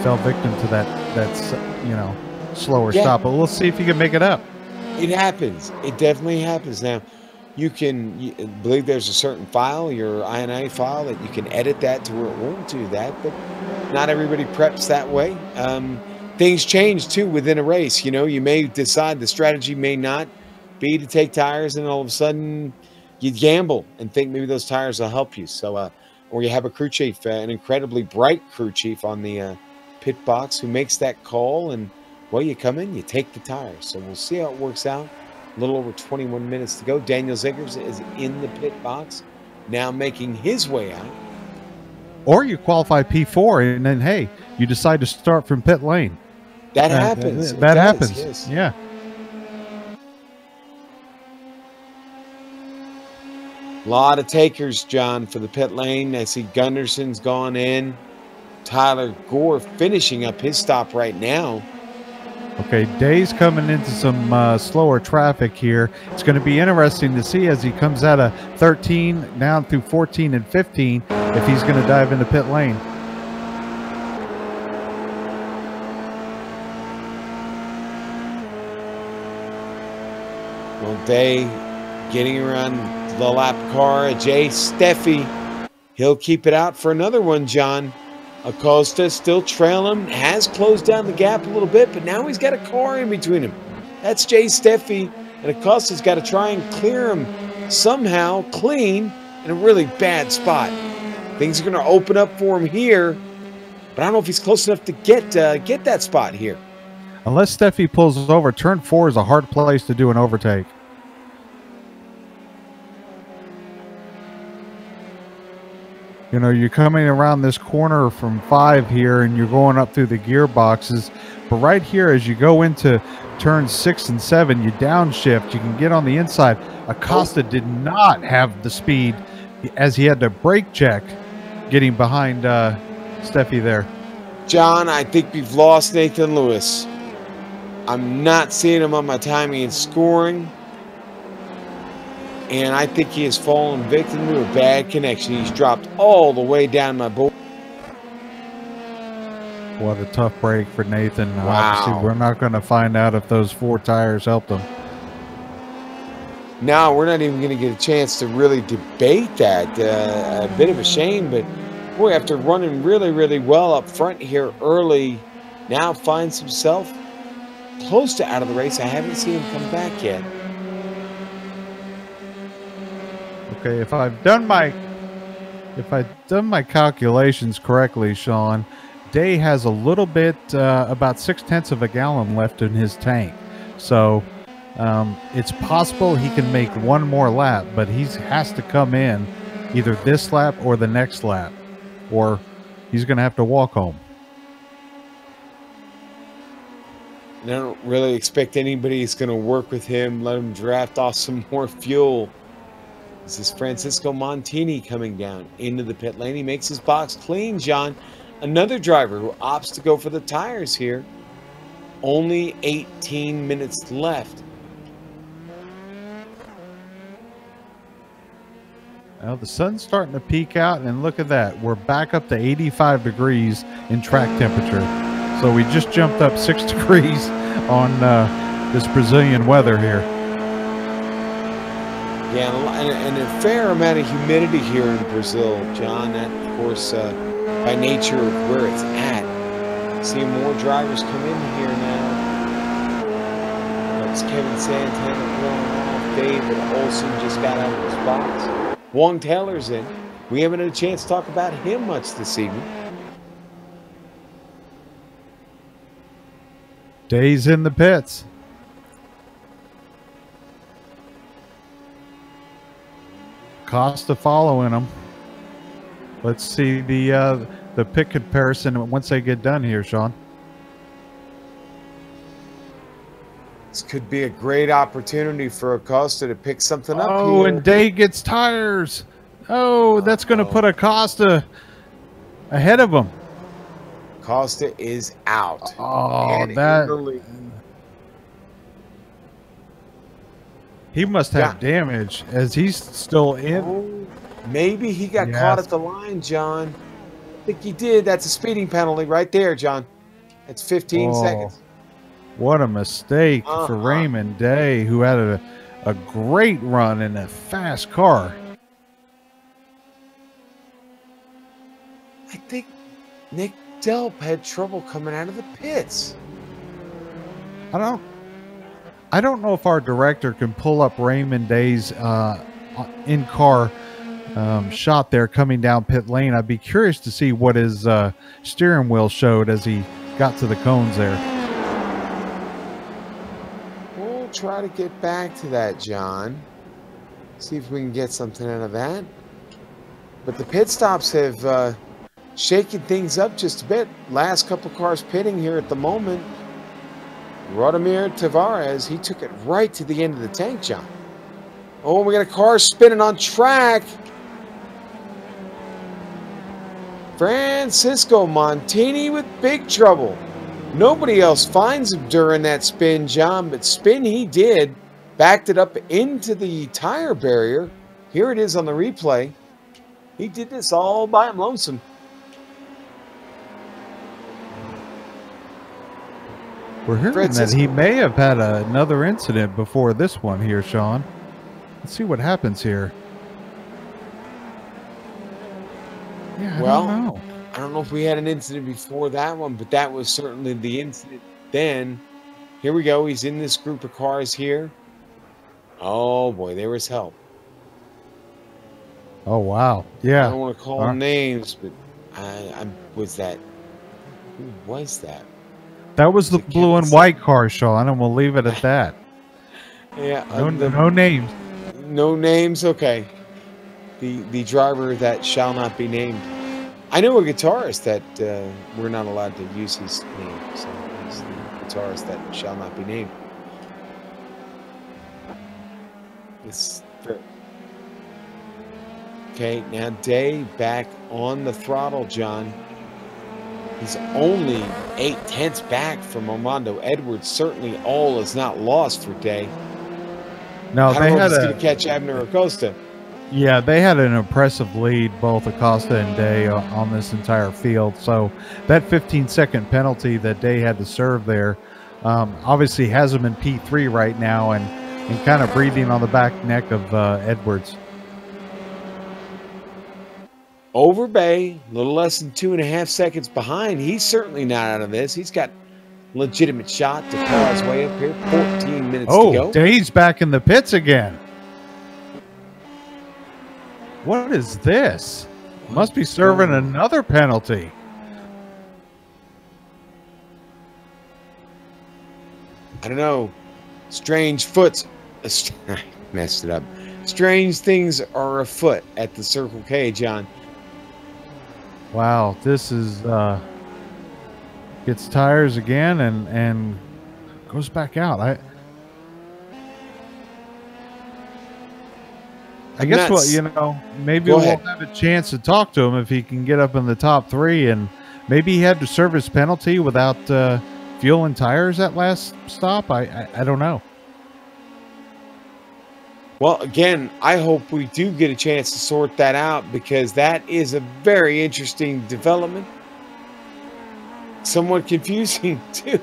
fell victim to that you know, slower stop. But we'll see if he can make it up. It happens. It definitely happens. Now, you believe there's a certain file, your INI file, that you can edit that to where it won't do that, but not everybody preps that way. Things change too within a race. You know, you may decide the strategy may not be to take tires, and all of a sudden you gamble and think maybe those tires will help you. So, or you have a crew chief, an incredibly bright crew chief on the pit box who makes that call, and well, you come in, you take the tires. So we'll see how it works out. A little over 21 minutes to go. Daniel Ziggers is in the pit box, now making his way out. Or you qualify P4, and then, hey, you decide to start from pit lane. That happens. That happens. Yes. Yeah. A lot of takers, John, for the pit lane. I see Gunderson's gone in. Tyler Gore finishing up his stop right now. Okay, Day's coming into some slower traffic here. It's going to be interesting to see as he comes out of 13 down through 14 and 15 if he's going to dive into pit lane. Well, Day getting around the lap car. Jay Steffi, he'll keep it out for another one, John. Acosta still trailing him, has closed down the gap a little bit, but now he's got a car in between him. That's Jay Steffi, and Acosta's got to try and clear him somehow clean in a really bad spot. Things are going to open up for him here, but I don't know if he's close enough to get that spot here. Unless Steffi pulls over, turn 4 is a hard place to do an overtake. You know, you're coming around this corner from 5 here, and you're going up through the gearboxes. But right here, as you go into turns 6 and 7, you downshift. You can get on the inside. Acosta did not have the speed as he had to brake check getting behind Steffi there. John, I think we've lost Nathan Lewis. I'm not seeing him on my timing and scoring. And I think he has fallen victim to a bad connection. He's dropped all the way down my board. What a tough break for Nathan. Wow. Obviously, we're not going to find out if those 4 tires helped him. No, we're not even going to get a chance to really debate that. A bit of a shame, but boy, after running really, really well up front here early, now finds himself close to out of the race. I haven't seen him come back yet. Okay, if I've done my calculations correctly, Sean, Day has a little bit, about 0.6 of a gallon left in his tank. So it's possible he can make one more lap, but he has to come in either this lap or the next lap, or he's going to have to walk home. And I don't really expect anybody's going to work with him, let him draft off some more fuel. This is Francisco Montini coming down into the pit lane. He makes his box clean, John. Another driver who opts to go for the tires here. Only 18 minutes left. Well, the sun's starting to peek out, and look at that. We're back up to 85 degrees in track temperature. So we just jumped up 6 degrees on this Brazilian weather here. Yeah, and a fair amount of humidity here in Brazil, John. That, of course, by nature of where it's at. Seeing more drivers come in here now. That's Kevin Santana blowing off. David Olson just got out of his box. Wong Taylor's in. We haven't had a chance to talk about him much this evening. Day's in the pits. Costa following him. Let's see the pit comparison once they get done here, Sean. This could be a great opportunity for Acosta to pick something up here. Oh, and Day gets tires. Oh, that's going to put Acosta ahead of him. Acosta is out. Oh, and that... He must have damage as he's still in. Oh, maybe he got caught at the line, John. I think he did. That's a speeding penalty right there, John. That's 15 seconds. What a mistake for Raymond Day, who had a great run in a fast car. I think Nick Delp had trouble coming out of the pits. I don't know if our director can pull up Raymond Day's in-car shot there coming down pit lane. I'd be curious to see what his steering wheel showed as he got to the cones there. We'll try to get back to that, John. See if we can get something out of that. But the pit stops have shaken things up just a bit. Last couple cars pitting here at the moment. Rodimir Tavares, he took it right to the end of the tank, John. Oh, we got a car spinning on track. Francisco Montini with big trouble. Nobody else finds him during that spin, John, but spin he did. Backed it up into the tire barrier. Here it is on the replay. He did this all by him lonesome. We're hearing that he may have had another incident before this one here, Sean. Let's see what happens here. Yeah, I don't know if we had an incident before that one, but that was certainly the incident then. Here we go. He's in this group of cars here. Oh, boy, there was help. Oh, wow. Yeah. I don't want to call names, but was that? Who was that? That was the blue and white car, Sean, and we'll leave it at that. Yeah. No names. No names? Okay. The driver that shall not be named. I know a guitarist that we're not allowed to use his name. So he's the guitarist that shall not be named. Okay, now Day back on the throttle, John. He's only 0.8 back from Armando Edwards. Certainly all is not lost for Day. No, I don't know if he's going to catch Abner Acosta. Yeah, they had an impressive lead, both Acosta and Day, on this entire field. So that 15-second penalty that Day had to serve there obviously has him in P3 right now and kind of breathing on the back neck of Edwards. Overbay, a little less than 2.5 seconds behind. He's certainly not out of this. He's got legitimate shot to claw his way up here. 14 minutes to go. Oh, Day's back in the pits again. What is this? Must be serving another penalty. I don't know. Strange foots. I messed it up. Strange things are afoot at the Circle K, John. Wow, this is gets tires again and goes back out. I guess what, you know, maybe we'll have a chance to talk to him if he can get up in the top 3, and maybe he had to serve his penalty without fuel and tires at last stop. I don't know. Well, again, I hope we do get a chance to sort that out, because that is a very interesting development. Somewhat confusing, too.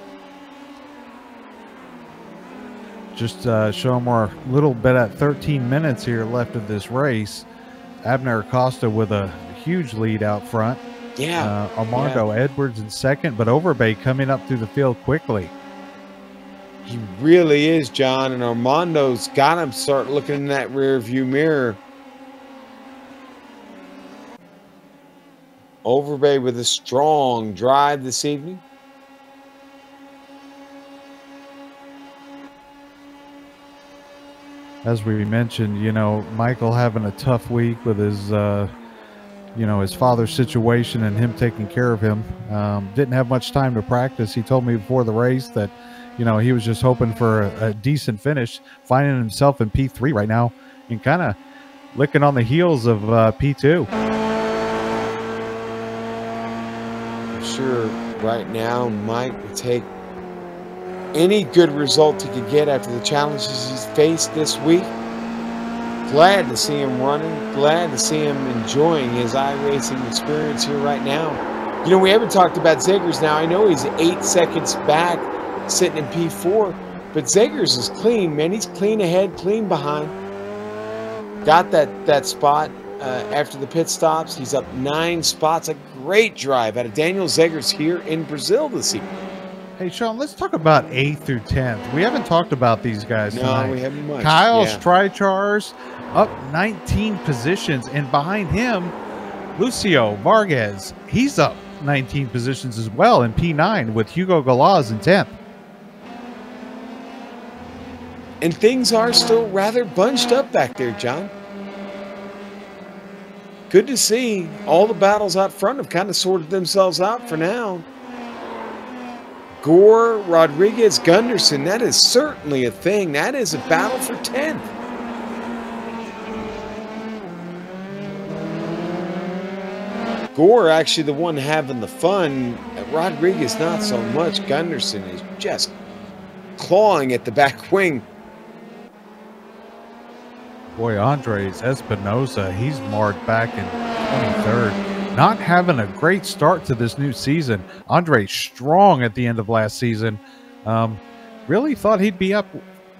Just show him we're a little bit at 13 minutes here left of this race. Abner Acosta with a huge lead out front. Yeah. Armando Edwards in second, but Overbay coming up through the field quickly. He really is, John, and Armando's got him start looking in that rear view mirror. Overbay with a strong drive this evening. As we mentioned, you know, Michael having a tough week with his, you know, his father's situation and him taking care of him. Didn't have much time to practice. He told me before the race that, you know, he was just hoping for a decent finish, finding himself in P3 right now and kind of licking on the heels of P2. I'm sure right now Mike would take any good result he could get after the challenges he's faced this week. Glad to see him running. Glad to see him enjoying his iRacing experience here right now. You know, we haven't talked about Zegers now. I know he's 8 seconds back, sitting in P4, but Zegers is clean, man. He's clean ahead, clean behind. Got that spot after the pit stops. He's up 9 spots. A great drive out of Daniel Zegers here in Brazil this evening. Hey, Sean, let's talk about 8th through 10th. We haven't talked about these guys tonight. No, we haven't much. Kyle Strychar's up 19 positions, and behind him, Lucio Vargas. He's up 19 positions as well in P9 with Hugo Galaz in 10th. And things are still rather bunched up back there, John. Good to see. All the battles out front have kind of sorted themselves out for now. Gore, Rodriguez, Gunderson, that is certainly a thing. That is a battle for 10th. Gore actually the one having the fun. Rodriguez not so much. Gunderson is just clawing at the back wing. Boy, Andres Espinosa, he's marked back in 23rd. Not having a great start to this new season. Andres strong at the end of last season. Really thought he'd be up,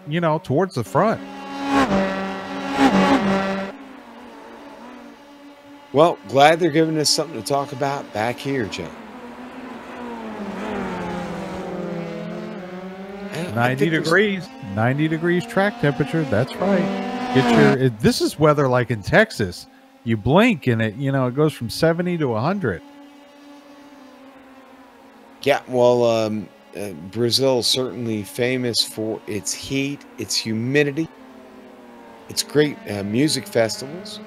you know, towards the front. Well, glad they're giving us something to talk about back here, Joe. 90 degrees. 90 degrees track temperature. That's right. Get your. This is weather like in Texas. You blink and it, you know, it goes from 70 to 100. Yeah, well, Brazil certainly famous for its heat, its humidity, its great music festivals,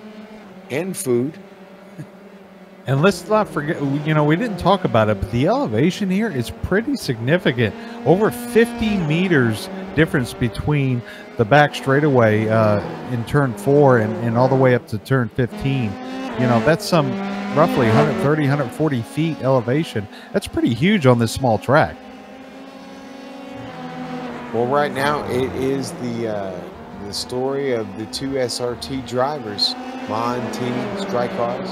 and food. And let's not forget, you know, we didn't talk about it, but the elevation here is pretty significant. Over 50 meters difference between the back straightaway in turn 4 and all the way up to turn 15. You know, that's some roughly 130, 140 feet elevation. That's pretty huge on this small track. Well, right now it is the story of the 2 SRT drivers, Montini, Strykars.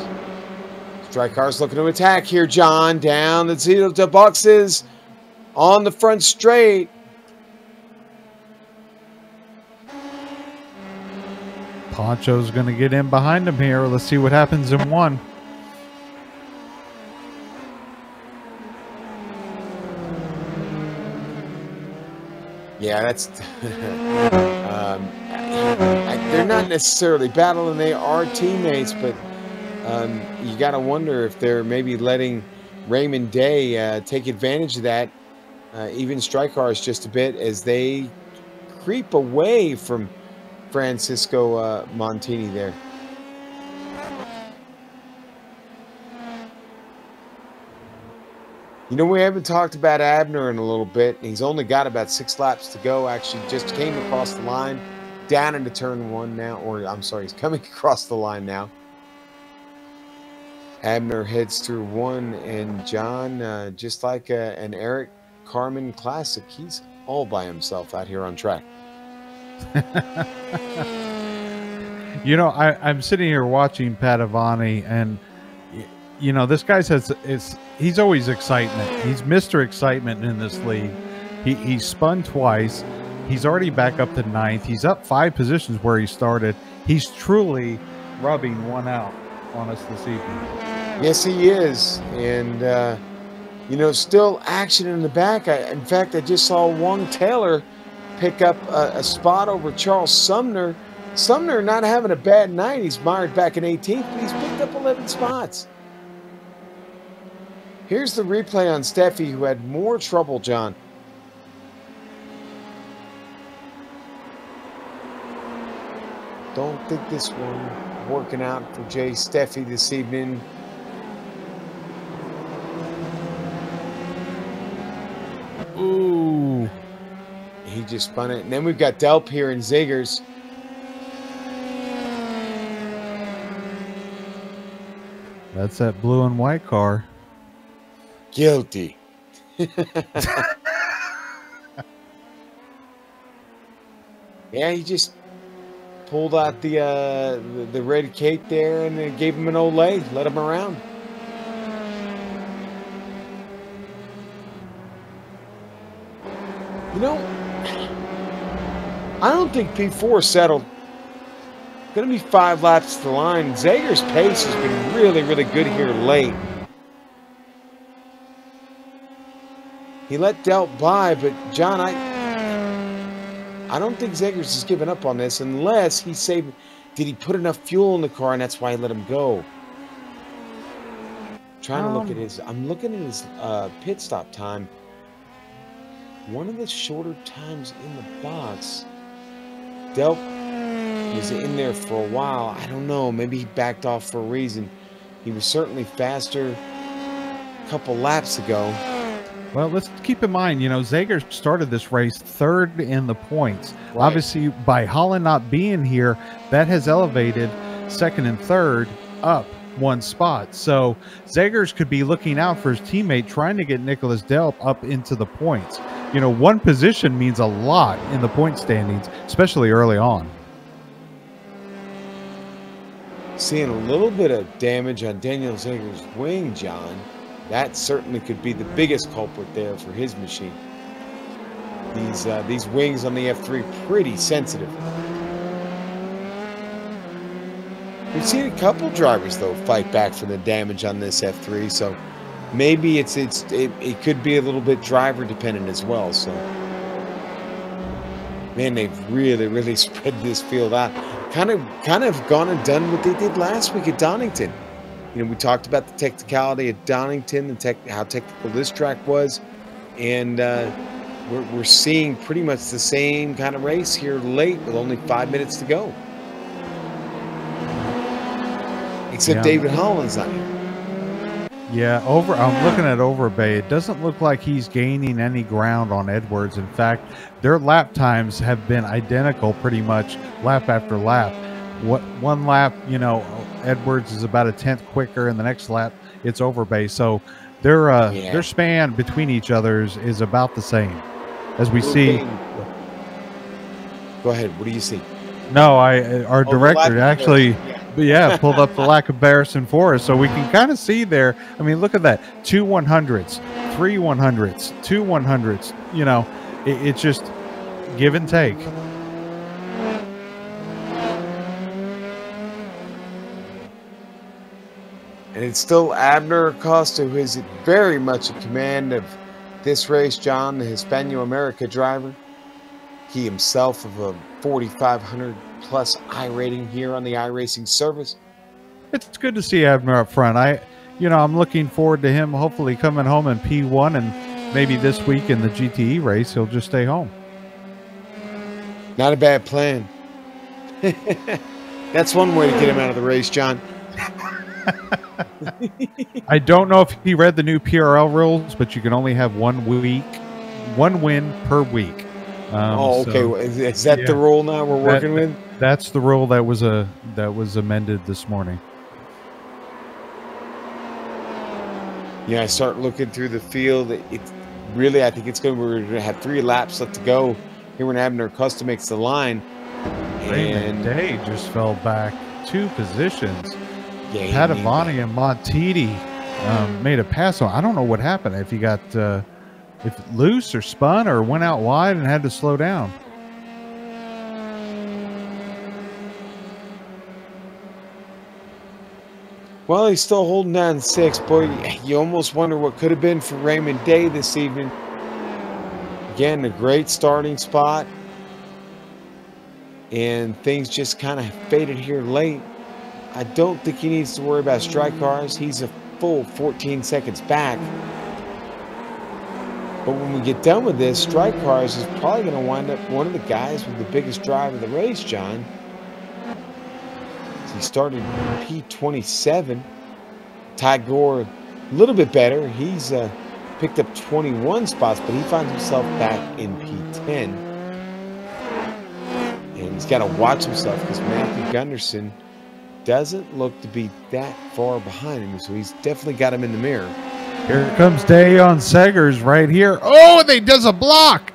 Strykars looking to attack here, John, down the zero to boxes on the front straight. Poncho's going to get in behind him here. Let's see what happens in 1. Yeah, that's they're not necessarily battling, they are teammates, but you got to wonder if they're maybe letting Raymond Day take advantage of that, even Strykars just a bit, as they creep away from Francisco Montini there. You know, we haven't talked about Abner in a little bit. He's only got about 6 laps to go. Actually, just came across the line, down into turn 1 now. Or, I'm sorry, he's coming across the line now. Abner heads through 1, and John, just like an Eric Carmen Classic, he's all by himself out here on track. You know, I'm sitting here watching Padovani, and you know, this guy says he's always excitement. He's Mr. Excitement in this league. He spun twice. He's already back up to 9th. He's up 5 positions where he started. He's truly rubbing one out on us this evening. Yes, he is. And, you know, still action in the back. In fact, I just saw Wong Taylor pick up a spot over Charles Sumner. Sumner not having a bad night. He's mired back in 18th, but he's picked up 11 spots. Here's the replay on Steffi, who had more trouble, John. Don't think this one working out for Jay Steffi this evening. Ooh. He just spun it. And then we've got Delp here and Zegers. That's that blue and white car. Guilty. Yeah, he just pulled out the red cape there and gave him an Olay, let him around. You know, I don't think P4 settled. Going to be 5 laps to the line. Zager's pace has been really, really good here late. He let Delp by, but John, I don't think Zegers has given up on this unless he saved. Did he put enough fuel in the car and that's why he let him go? Trying to look at his. I'm looking at his pit stop time. One of the shorter times in the box. Delp was in there for a while. I don't know. Maybe he backed off for a reason. He was certainly faster a couple laps ago. Well, let's keep in mind, you know, Zager started this race 3rd in the points. Right. Obviously, by Holland not being here, that has elevated 2nd and 3rd up 1 spot. So Zegers could be looking out for his teammate, trying to get Nicholas Delp up into the points. You know, 1 position means a lot in the point standings, especially early on. Seeing a little bit of damage on Daniel Zegers' wing, John. That certainly could be the biggest culprit there for his machine. These wings on the F3 pretty sensitive. We've seen a couple drivers though fight back from the damage on this F3, so maybe it could be a little bit driver dependent as well. So, man, they've really spread this field out. Kind of gone and done what they did last week at Donington. You know, we talked about the technicality at Donington, how technical this track was, and we're seeing pretty much the same kind of race here late with only 5 minutes to go. Except David Holland's not here. Yeah, I'm looking at Overbay. It doesn't look like he's gaining any ground on Edwards. In fact, their lap times have been identical pretty much lap after lap. What one lap, Edwards is about a tenth quicker, and the next lap it's Overbay. So their span between each others is about the same, as we see. Go ahead. What do you see? No, our director actually, pulled up the lack of comparison for us, so we can kind of see there. I mean, look at that: 2 100s, 3 100s, 2 100s. It's just give and take. And it's still Abner Acosta who is very much in command of this race. John, the Hispano-America driver, he himself of a 4,500 plus I rating here on the iRacing service. It's good to see Abner up front. I'm looking forward to him hopefully coming home in P1, and maybe this week in the GTE race he'll just stay home. Not a bad plan. That's one way to get him out of the race, John. I don't know if he read the new PRL rules, but you can only have 1 win per week. Okay. So, is that the rule now we're working with? That's the rule that was amended this morning. Yeah, I start looking through the field. I think we're going to have 3 laps left to go here when Abner Acosta makes the line. And Day just fell back 2 positions. Padavani and Montiti made a pass on. I don't know what happened. If he got if loose or spun or went out wide and had to slow down. Well, he's still holding down 6. Boy, you almost wonder what could have been for Raymond Day this evening. Again, a great starting spot. And things just kind of faded here late. I don't think he needs to worry about strike cars. He's a full 14 seconds back. But when we get done with this, strike cars is probably going to wind up one of the guys with the biggest drive of the race, John. He started P27. Ty Gore, a little bit better. He's picked up 21 spots, but he finds himself back in P10. And he's got to watch himself because Matthew Gunderson doesn't look to be that far behind him, so he's definitely got him in the mirror. Here comes Day on Seggers right here. Oh, they does a block.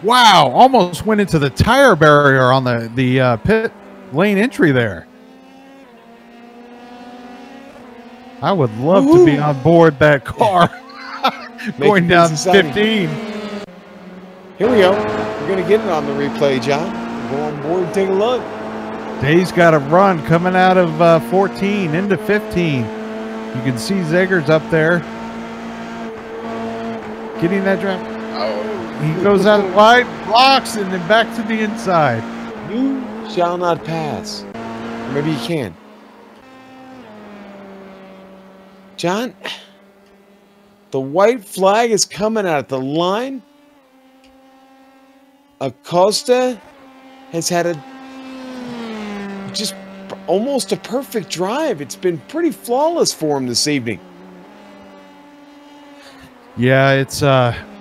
Wow, almost went into the tire barrier on the pit lane entry there. I would love to be on board that car. Going down 15. Here we go. We're going to get it on the replay, John. Go on board and take a look. Day's got a run coming out of 14 into 15. You can see Zeggers up there getting that drive. Oh, he goes out wide, blocks, and then back to the inside. You shall not pass. Or maybe you can. John, the white flag is coming out at the line. Acosta has had just almost a perfect drive. It's been pretty flawless for him this evening. Yeah, it's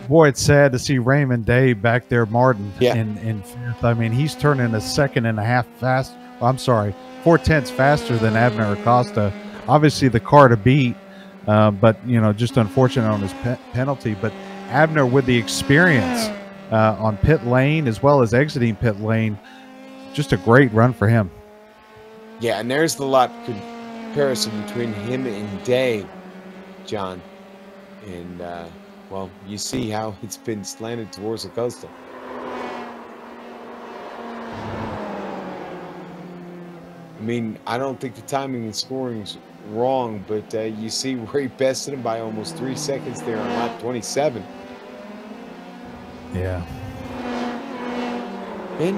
boy, it's sad to see Raymond Day back there, Martin, in fifth. I mean, he's turning a second and a half fast. I'm sorry, 4/10 faster than Abner Acosta. Obviously, the car to beat, but just unfortunate on his penalty. But Abner, with the experience on pit lane as well as exiting pit lane, just a great run for him. Yeah, and there's the lot comparison between him and Day, John. And, well, you see how it's been slanted towards Acosta. I mean, I don't think the timing and scoring is wrong, but you see where he bested him by almost 3 seconds there on lap 27. Yeah. And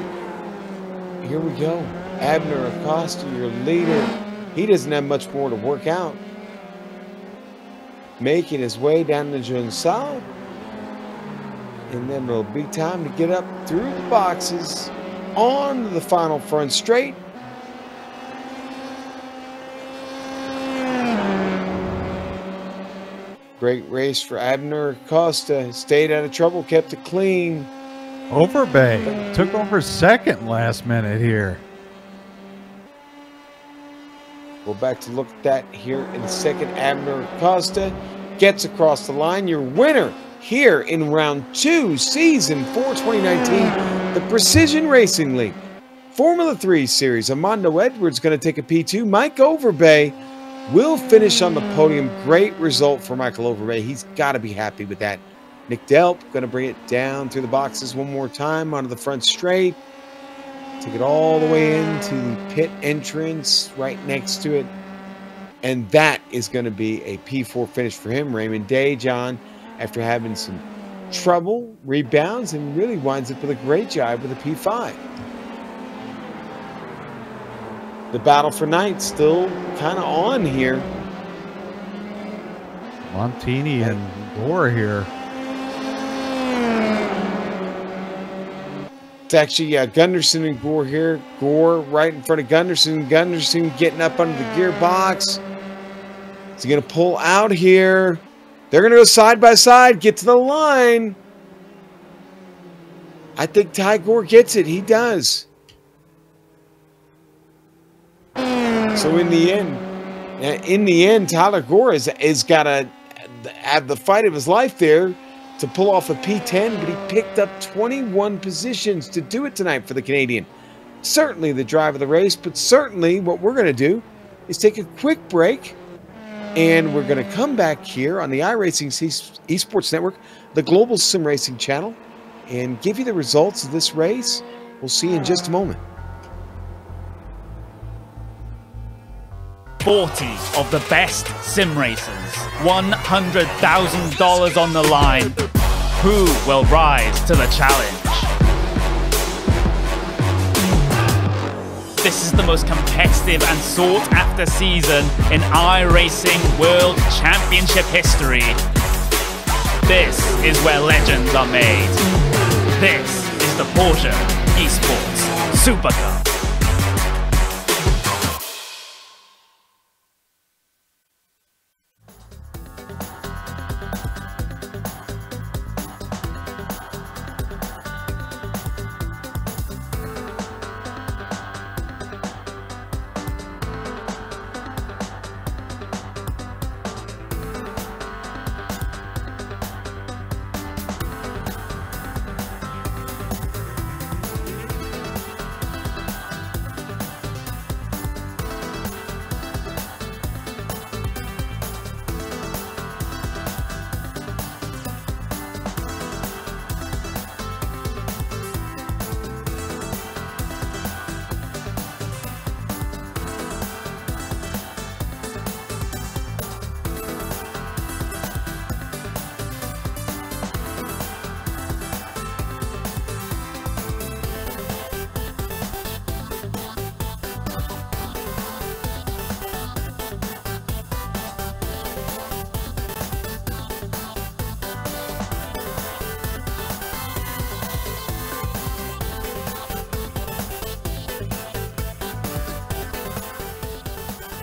here we go. Abner Acosta, your leader. He doesn't have much more to work out. Making his way down the Junsal. And then it'll be time to get up through the boxes on the final front straight. Great race for Abner Acosta. Stayed out of trouble, kept it clean. Overbay took over second last minute here. Go back to look at that here in a second. Abner Acosta gets across the line. Your winner here in round 2, season 4, 2019, the Precision Racing League Formula 3 Series. Armando Edwards going to take a P2. Mike Overbay will finish on the podium. Great result for Michael Overbay. He's got to be happy with that. Nick Delp going to bring it down through the boxes one more time onto the front straight. Take it all the way into the pit entrance right next to it. And that is going to be a P4 finish for him. Raymond Day, John, after having some trouble, rebounds, and really winds up with a great job with a P5. The battle for ninth still kind of on here. Montini and Gore here. It's actually Gunderson and Gore here. Gore right in front of Gunderson. Gunderson getting up under the gearbox. Is he going to pull out here? They're going to go side by side, get to the line. I think Ty Gore gets it. He does. So in the end, Tyler Gore is got to have the fight of his life there to pull off a P10, but he picked up 21 positions to do it tonight for the Canadian. Certainly the drive of the race, but certainly what we're going to do is take a quick break, and we're going to come back here on the iRacing Esports Network, the Global SimRacing Channel, and give you the results of this race. We'll see you in just a moment. 40 of the best sim racers, $100,000 on the line. Who will rise to the challenge? This is the most competitive and sought after season in iRacing World Championship history. This is where legends are made. This is the Porsche Esports Super Cup.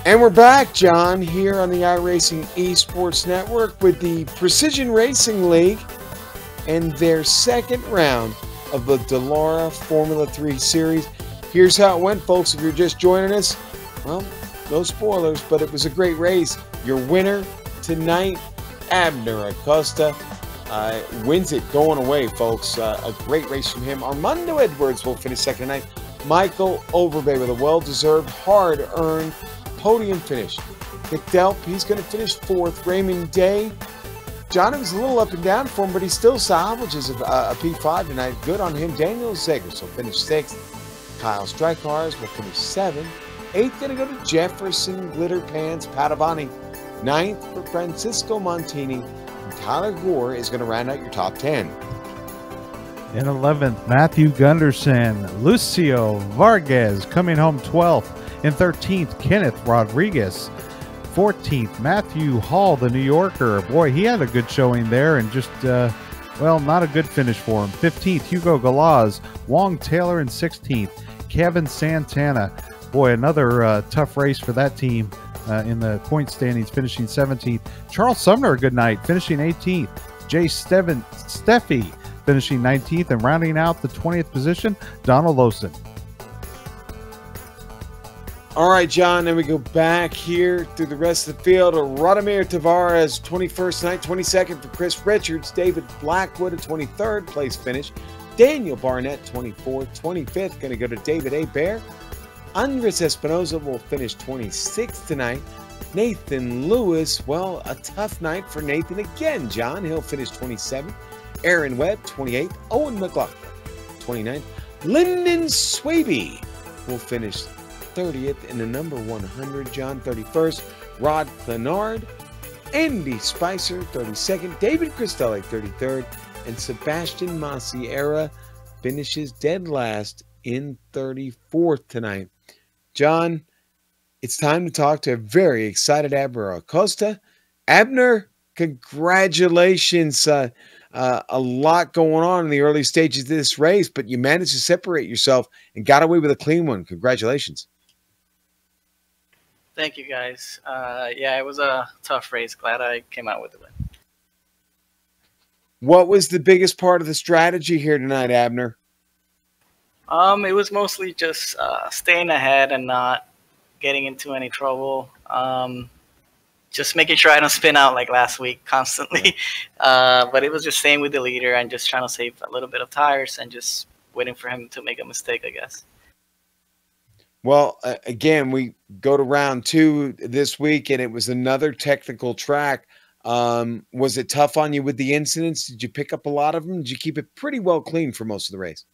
And we're back, John, here on the iRacing Esports Network with the Precision Racing League and their second round of the Dallara Formula 3 Series. Here's how it went, folks. If you're just joining us, well, no spoilers, but it was a great race. Your winner tonight, Abner Acosta, wins it going away, folks. A great race from him. Armando Edwards will finish second tonight. Michael Overbay with a well-deserved, hard-earned podium finish. Nick Delp, he's going to finish fourth. Raymond Day, John, it was a little up and down for him, but he still salvages a P5 tonight. Good on him. Daniel Zegers will finish sixth. Kyle Strykars will finish seventh. Eighth going to go to Jefferson Glitter Pants Padavani. Ninth for Francisco Montini. And Tyler Gore is going to round out your top 10. In 11th, Matthew Gunderson. Lucio Vargas coming home 12th. In 13th, Kenneth Rodriguez. 14th, Matthew Hall, the New Yorker. Boy, he had a good showing there and just, well, not a good finish for him. 15th, Hugo Galaz. Wong Taylor in 16th. Kevin Santana. Boy, another tough race for that team. in the point standings, finishing 17th. Charles Sumner, a good night, finishing 18th. Jay Steffi finishing 19th, and rounding out the 20th position, Donald Lawson. All right, John, then we go back here through the rest of the field. Radomir Tavares, 21st tonight, 22nd for Chris Richards. David Blackwood, a 23rd place finish. Daniel Barnett, 24th. 25th, going to go to David A. Bear. Andres Espinoza will finish 26th tonight. Nathan Lewis, well, a tough night for Nathan again, John. He'll finish 27th. Aaron Webb, 28th. Owen McLaughlin, 29th. Lyndon Swaby will finish 30th in the number 100. John, 31st. Rod Clenard. Andy Spicer, 32nd. David Cristelli, 33rd. And Sebastian Masiera finishes dead last in 34th tonight. John, it's time to talk to a very excited Abner Acosta. Abner, congratulations. A lot going on in the early stages of this race, but you managed to separate yourself and got away with a clean one. Congratulations. Thank you, guys. Yeah, it was a tough race. Glad I came out with the win. What was the biggest part of the strategy here tonight, Abner? It was mostly just staying ahead and not getting into any trouble. Just making sure I don't spin out like last week constantly. But it was just staying with the leader and just trying to save a little bit of tires and just waiting for him to make a mistake, I guess. Well, again, we go to round 2 this week, and it was another technical track. Was it tough on you with the incidents? Did you pick up a lot of them? Did you keep it pretty well clean for most of the race?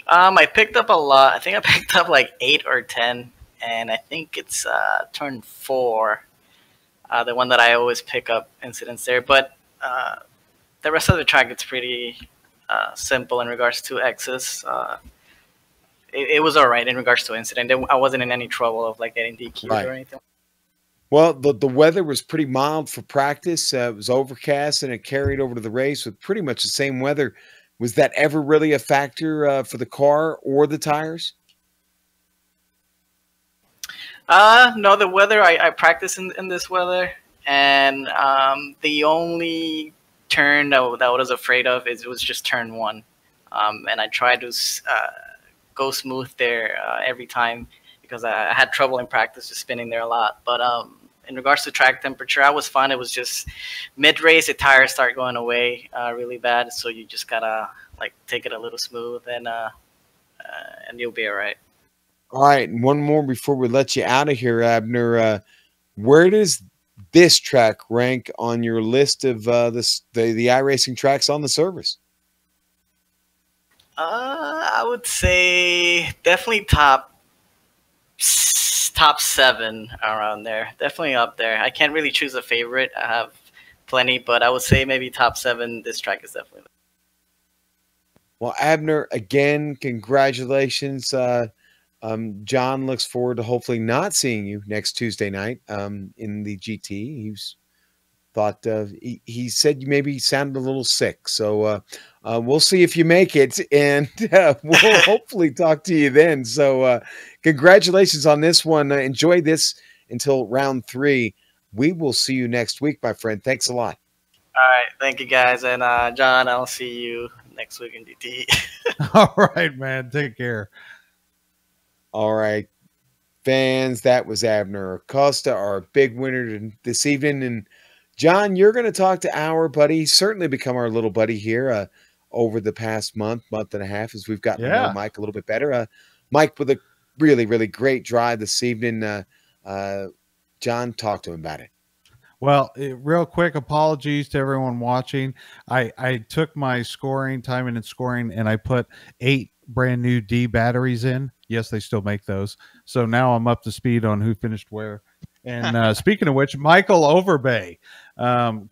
I picked up a lot. I think I picked up like 8 or 10, and I think it's turn 4, the one that I always pick up incidents there. But the rest of the track, it's pretty simple in regards to X's. It was all right in regards to incident. I wasn't in any trouble of like getting DQ'd or anything. Well, the weather was pretty mild for practice. It was overcast, and it carried over to the race with pretty much the same weather. Was that ever really a factor for the car or the tires? No, the weather, I practice in this weather, and the only turn that I was afraid of was just turn 1. And I tried to go smooth there every time because I had trouble in practice just spinning there a lot. But in regards to track temperature, I was fine. It was just mid-race, the tires start going away really bad, so you just gotta like take it a little smooth, and you'll be all right. All right, and one more before we let you out of here, Abner. Where does this track rank on your list of the iRacing tracks on the service? I would say definitely top 7 around there. Definitely up there. I can't really choose a favorite. I have plenty, but I would say maybe top 7. This track is definitely there. Well, Abner, again, congratulations. John looks forward to hopefully not seeing you next Tuesday night in the GT. He said you maybe sounded a little sick, so we'll see if you make it, and we'll hopefully talk to you then. So congratulations on this one. Enjoy this until round 3. We will see you next week, my friend. Thanks a lot. All right, thank you guys, and John, I'll see you next week in GT. All right, man. Take care. All right, fans, that was Abner Acosta, our big winner this evening. And John, you're going to talk to our buddy, certainly become our little buddy here over the past month and a half as we've gotten to know Mike a little bit better. Mike with a really, really great drive this evening. John, talk to him about it. Well, real quick, apologies to everyone watching. I took my timing and scoring, and I put 8 brand new D batteries in. Yes, they still make those. So now I'm up to speed on who finished where. And speaking of which, Michael Overbay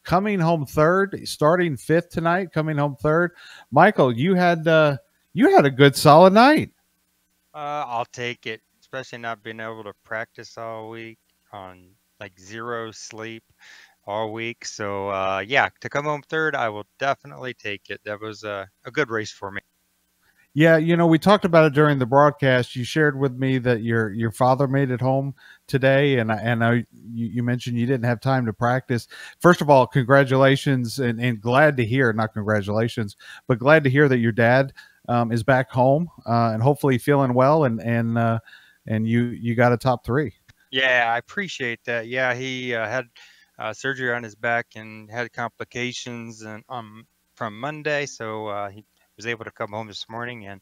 coming home 3rd, starting 5th tonight, coming home 3rd. Michael, you had a good solid night. I'll take it, especially not being able to practice all week on like 0 sleep all week. So yeah, to come home 3rd, I will definitely take it. That was a good race for me. Yeah, you know, we talked about it during the broadcast. You shared with me that your father made it home today, and you mentioned you didn't have time to practice. First of all, congratulations, and glad to hear, not congratulations, but glad to hear that your dad is back home and hopefully feeling well, and you got a top 3. Yeah, I appreciate that. Yeah, he had surgery on his back and had complications and from Monday, so he was able to come home this morning and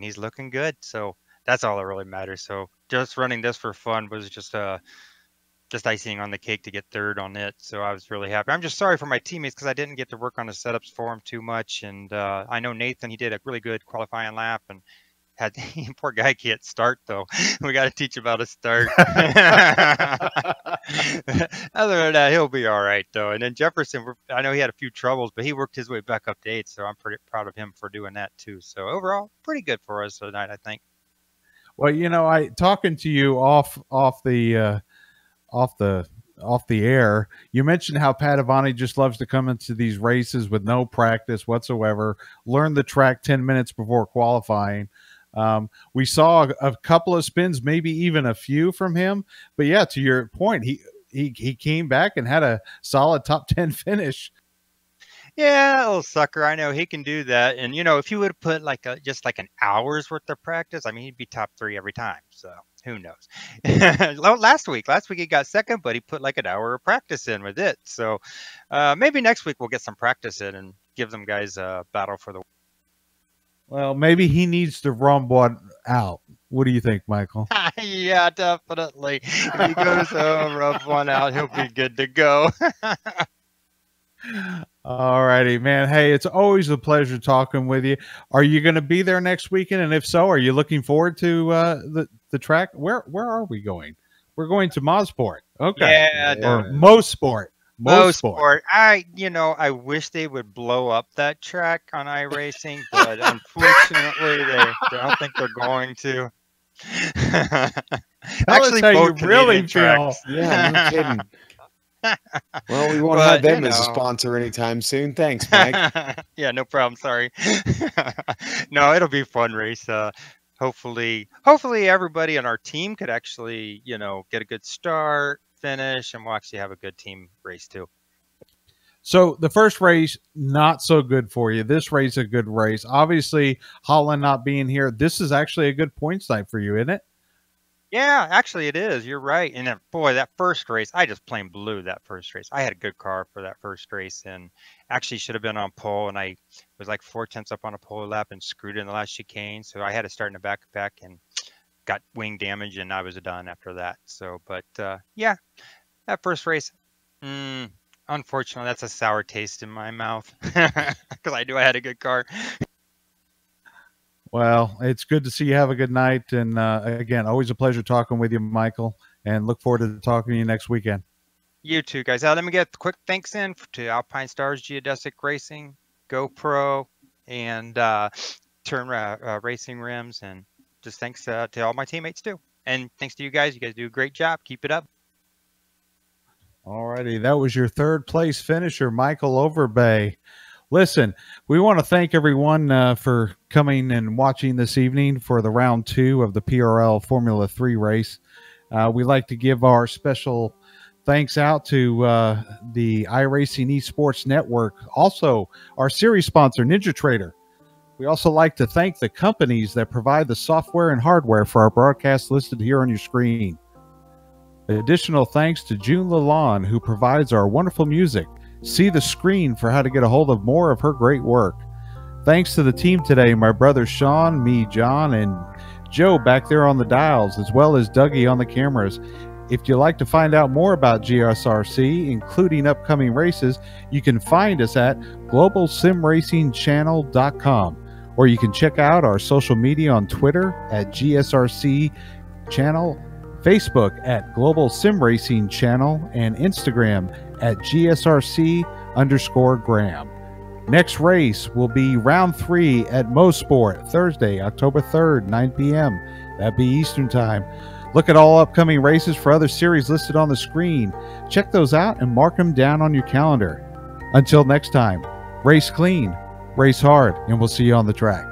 he's looking good. So that's all that really matters. So just running this for fun was just icing on the cake to get third on it. So I was really happy. I'm just sorry for my teammates because I didn't get to work on the setups for them too much. And I know Nathan, he did a really good qualifying lap and had poor guy can't start though. We got to teach him how to start. Other than that, he'll be all right though. And then Jefferson, I know he had a few troubles, but he worked his way back up to 8. So I'm pretty proud of him for doing that too. So overall, pretty good for us tonight, I think. Well, you know, I talking to you off the air, you mentioned how Padavani just loves to come into these races with no practice whatsoever, learn the track 10 minutes before qualifying. We saw a couple of spins, maybe even a few from him, but yeah, to your point, he came back and had a solid top 10 finish. Yeah, little sucker. I know he can do that. And you know, if you would have put like just like an hour's worth of practice, I mean, he'd be top 3 every time. So who knows? Last week he got second, but he put like an hour of practice in with it. So maybe next week we'll get some practice in and give them guys a battle for the. Well, maybe he needs to run one out. What do you think, Michael? Yeah, definitely. If he goes home, rub one out, he'll be good to go. All righty, man. Hey, it's always a pleasure talking with you. Are you going to be there next weekend? And if so, are you looking forward to the track? Where are we going? We're going to Mosport. Okay. Yeah. Or Mosport. Mosport. I wish they would blow up that track on iRacing, but unfortunately, I don't think they're going to. Actually, how you really feel. Yeah, no kidding. Well, we won't have them as a sponsor anytime soon. Thanks, Mike. Yeah, no problem. Sorry. No, it'll be a fun race. Hopefully everybody on our team could actually, get a good start, finish, and we'll actually have a good team race too. So the first race, not so good for you. This race, a good race. Obviously, Holland not being here, this is actually a good points night for you, isn't it? Yeah, actually it is. You're right. And then, boy, that first race, I just plain blew that first race. I had a good car for that first race and actually should have been on pole. And I was like 4/10 up on a pole lap and screwed in the last chicane. So I had to start in the back and got wing damage and I was done after that. So, but yeah, that first race, unfortunately, that's a sour taste in my mouth because I knew I had a good car. Well, it's good to see you have a good night. And again, always a pleasure talking with you, Michael, and look forward to talking to you next weekend. You too, guys. Let me get quick thanks in to Alpine Stars Geodesic Racing, GoPro, and Turn Racing Rims. And just thanks to all my teammates too. And thanks to you guys. You guys do a great job. Keep it up. All righty. That was your third place finisher, Michael Overbay. Listen, we want to thank everyone for coming and watching this evening for the round 2 of the PRL Formula 3 race. We'd like to give our special thanks out to the iRacing Esports Network, also our series sponsor, NinjaTrader. We also like to thank the companies that provide the software and hardware for our broadcast listed here on your screen. Additional thanks to June Lalonde, who provides our wonderful music. See the screen for how to get a hold of more of her great work. Thanks to the team today, my brother Sean, me, John, and Joe back there on the dials, as well as Dougie on the cameras. If you'd like to find out more about GSRC, including upcoming races, you can find us at globalsimracingchannel.com, or you can check out our social media on Twitter at GSRC Channel, Facebook at Global SimRacing Channel, and Instagram at GSRC_Graham. Next race will be round 3 at Mosport, Thursday, October 3rd, 9 p.m. That'd be Eastern Time. Look at all upcoming races for other series listed on the screen. Check those out and mark them down on your calendar. Until next time, race clean, race hard, and we'll see you on the track.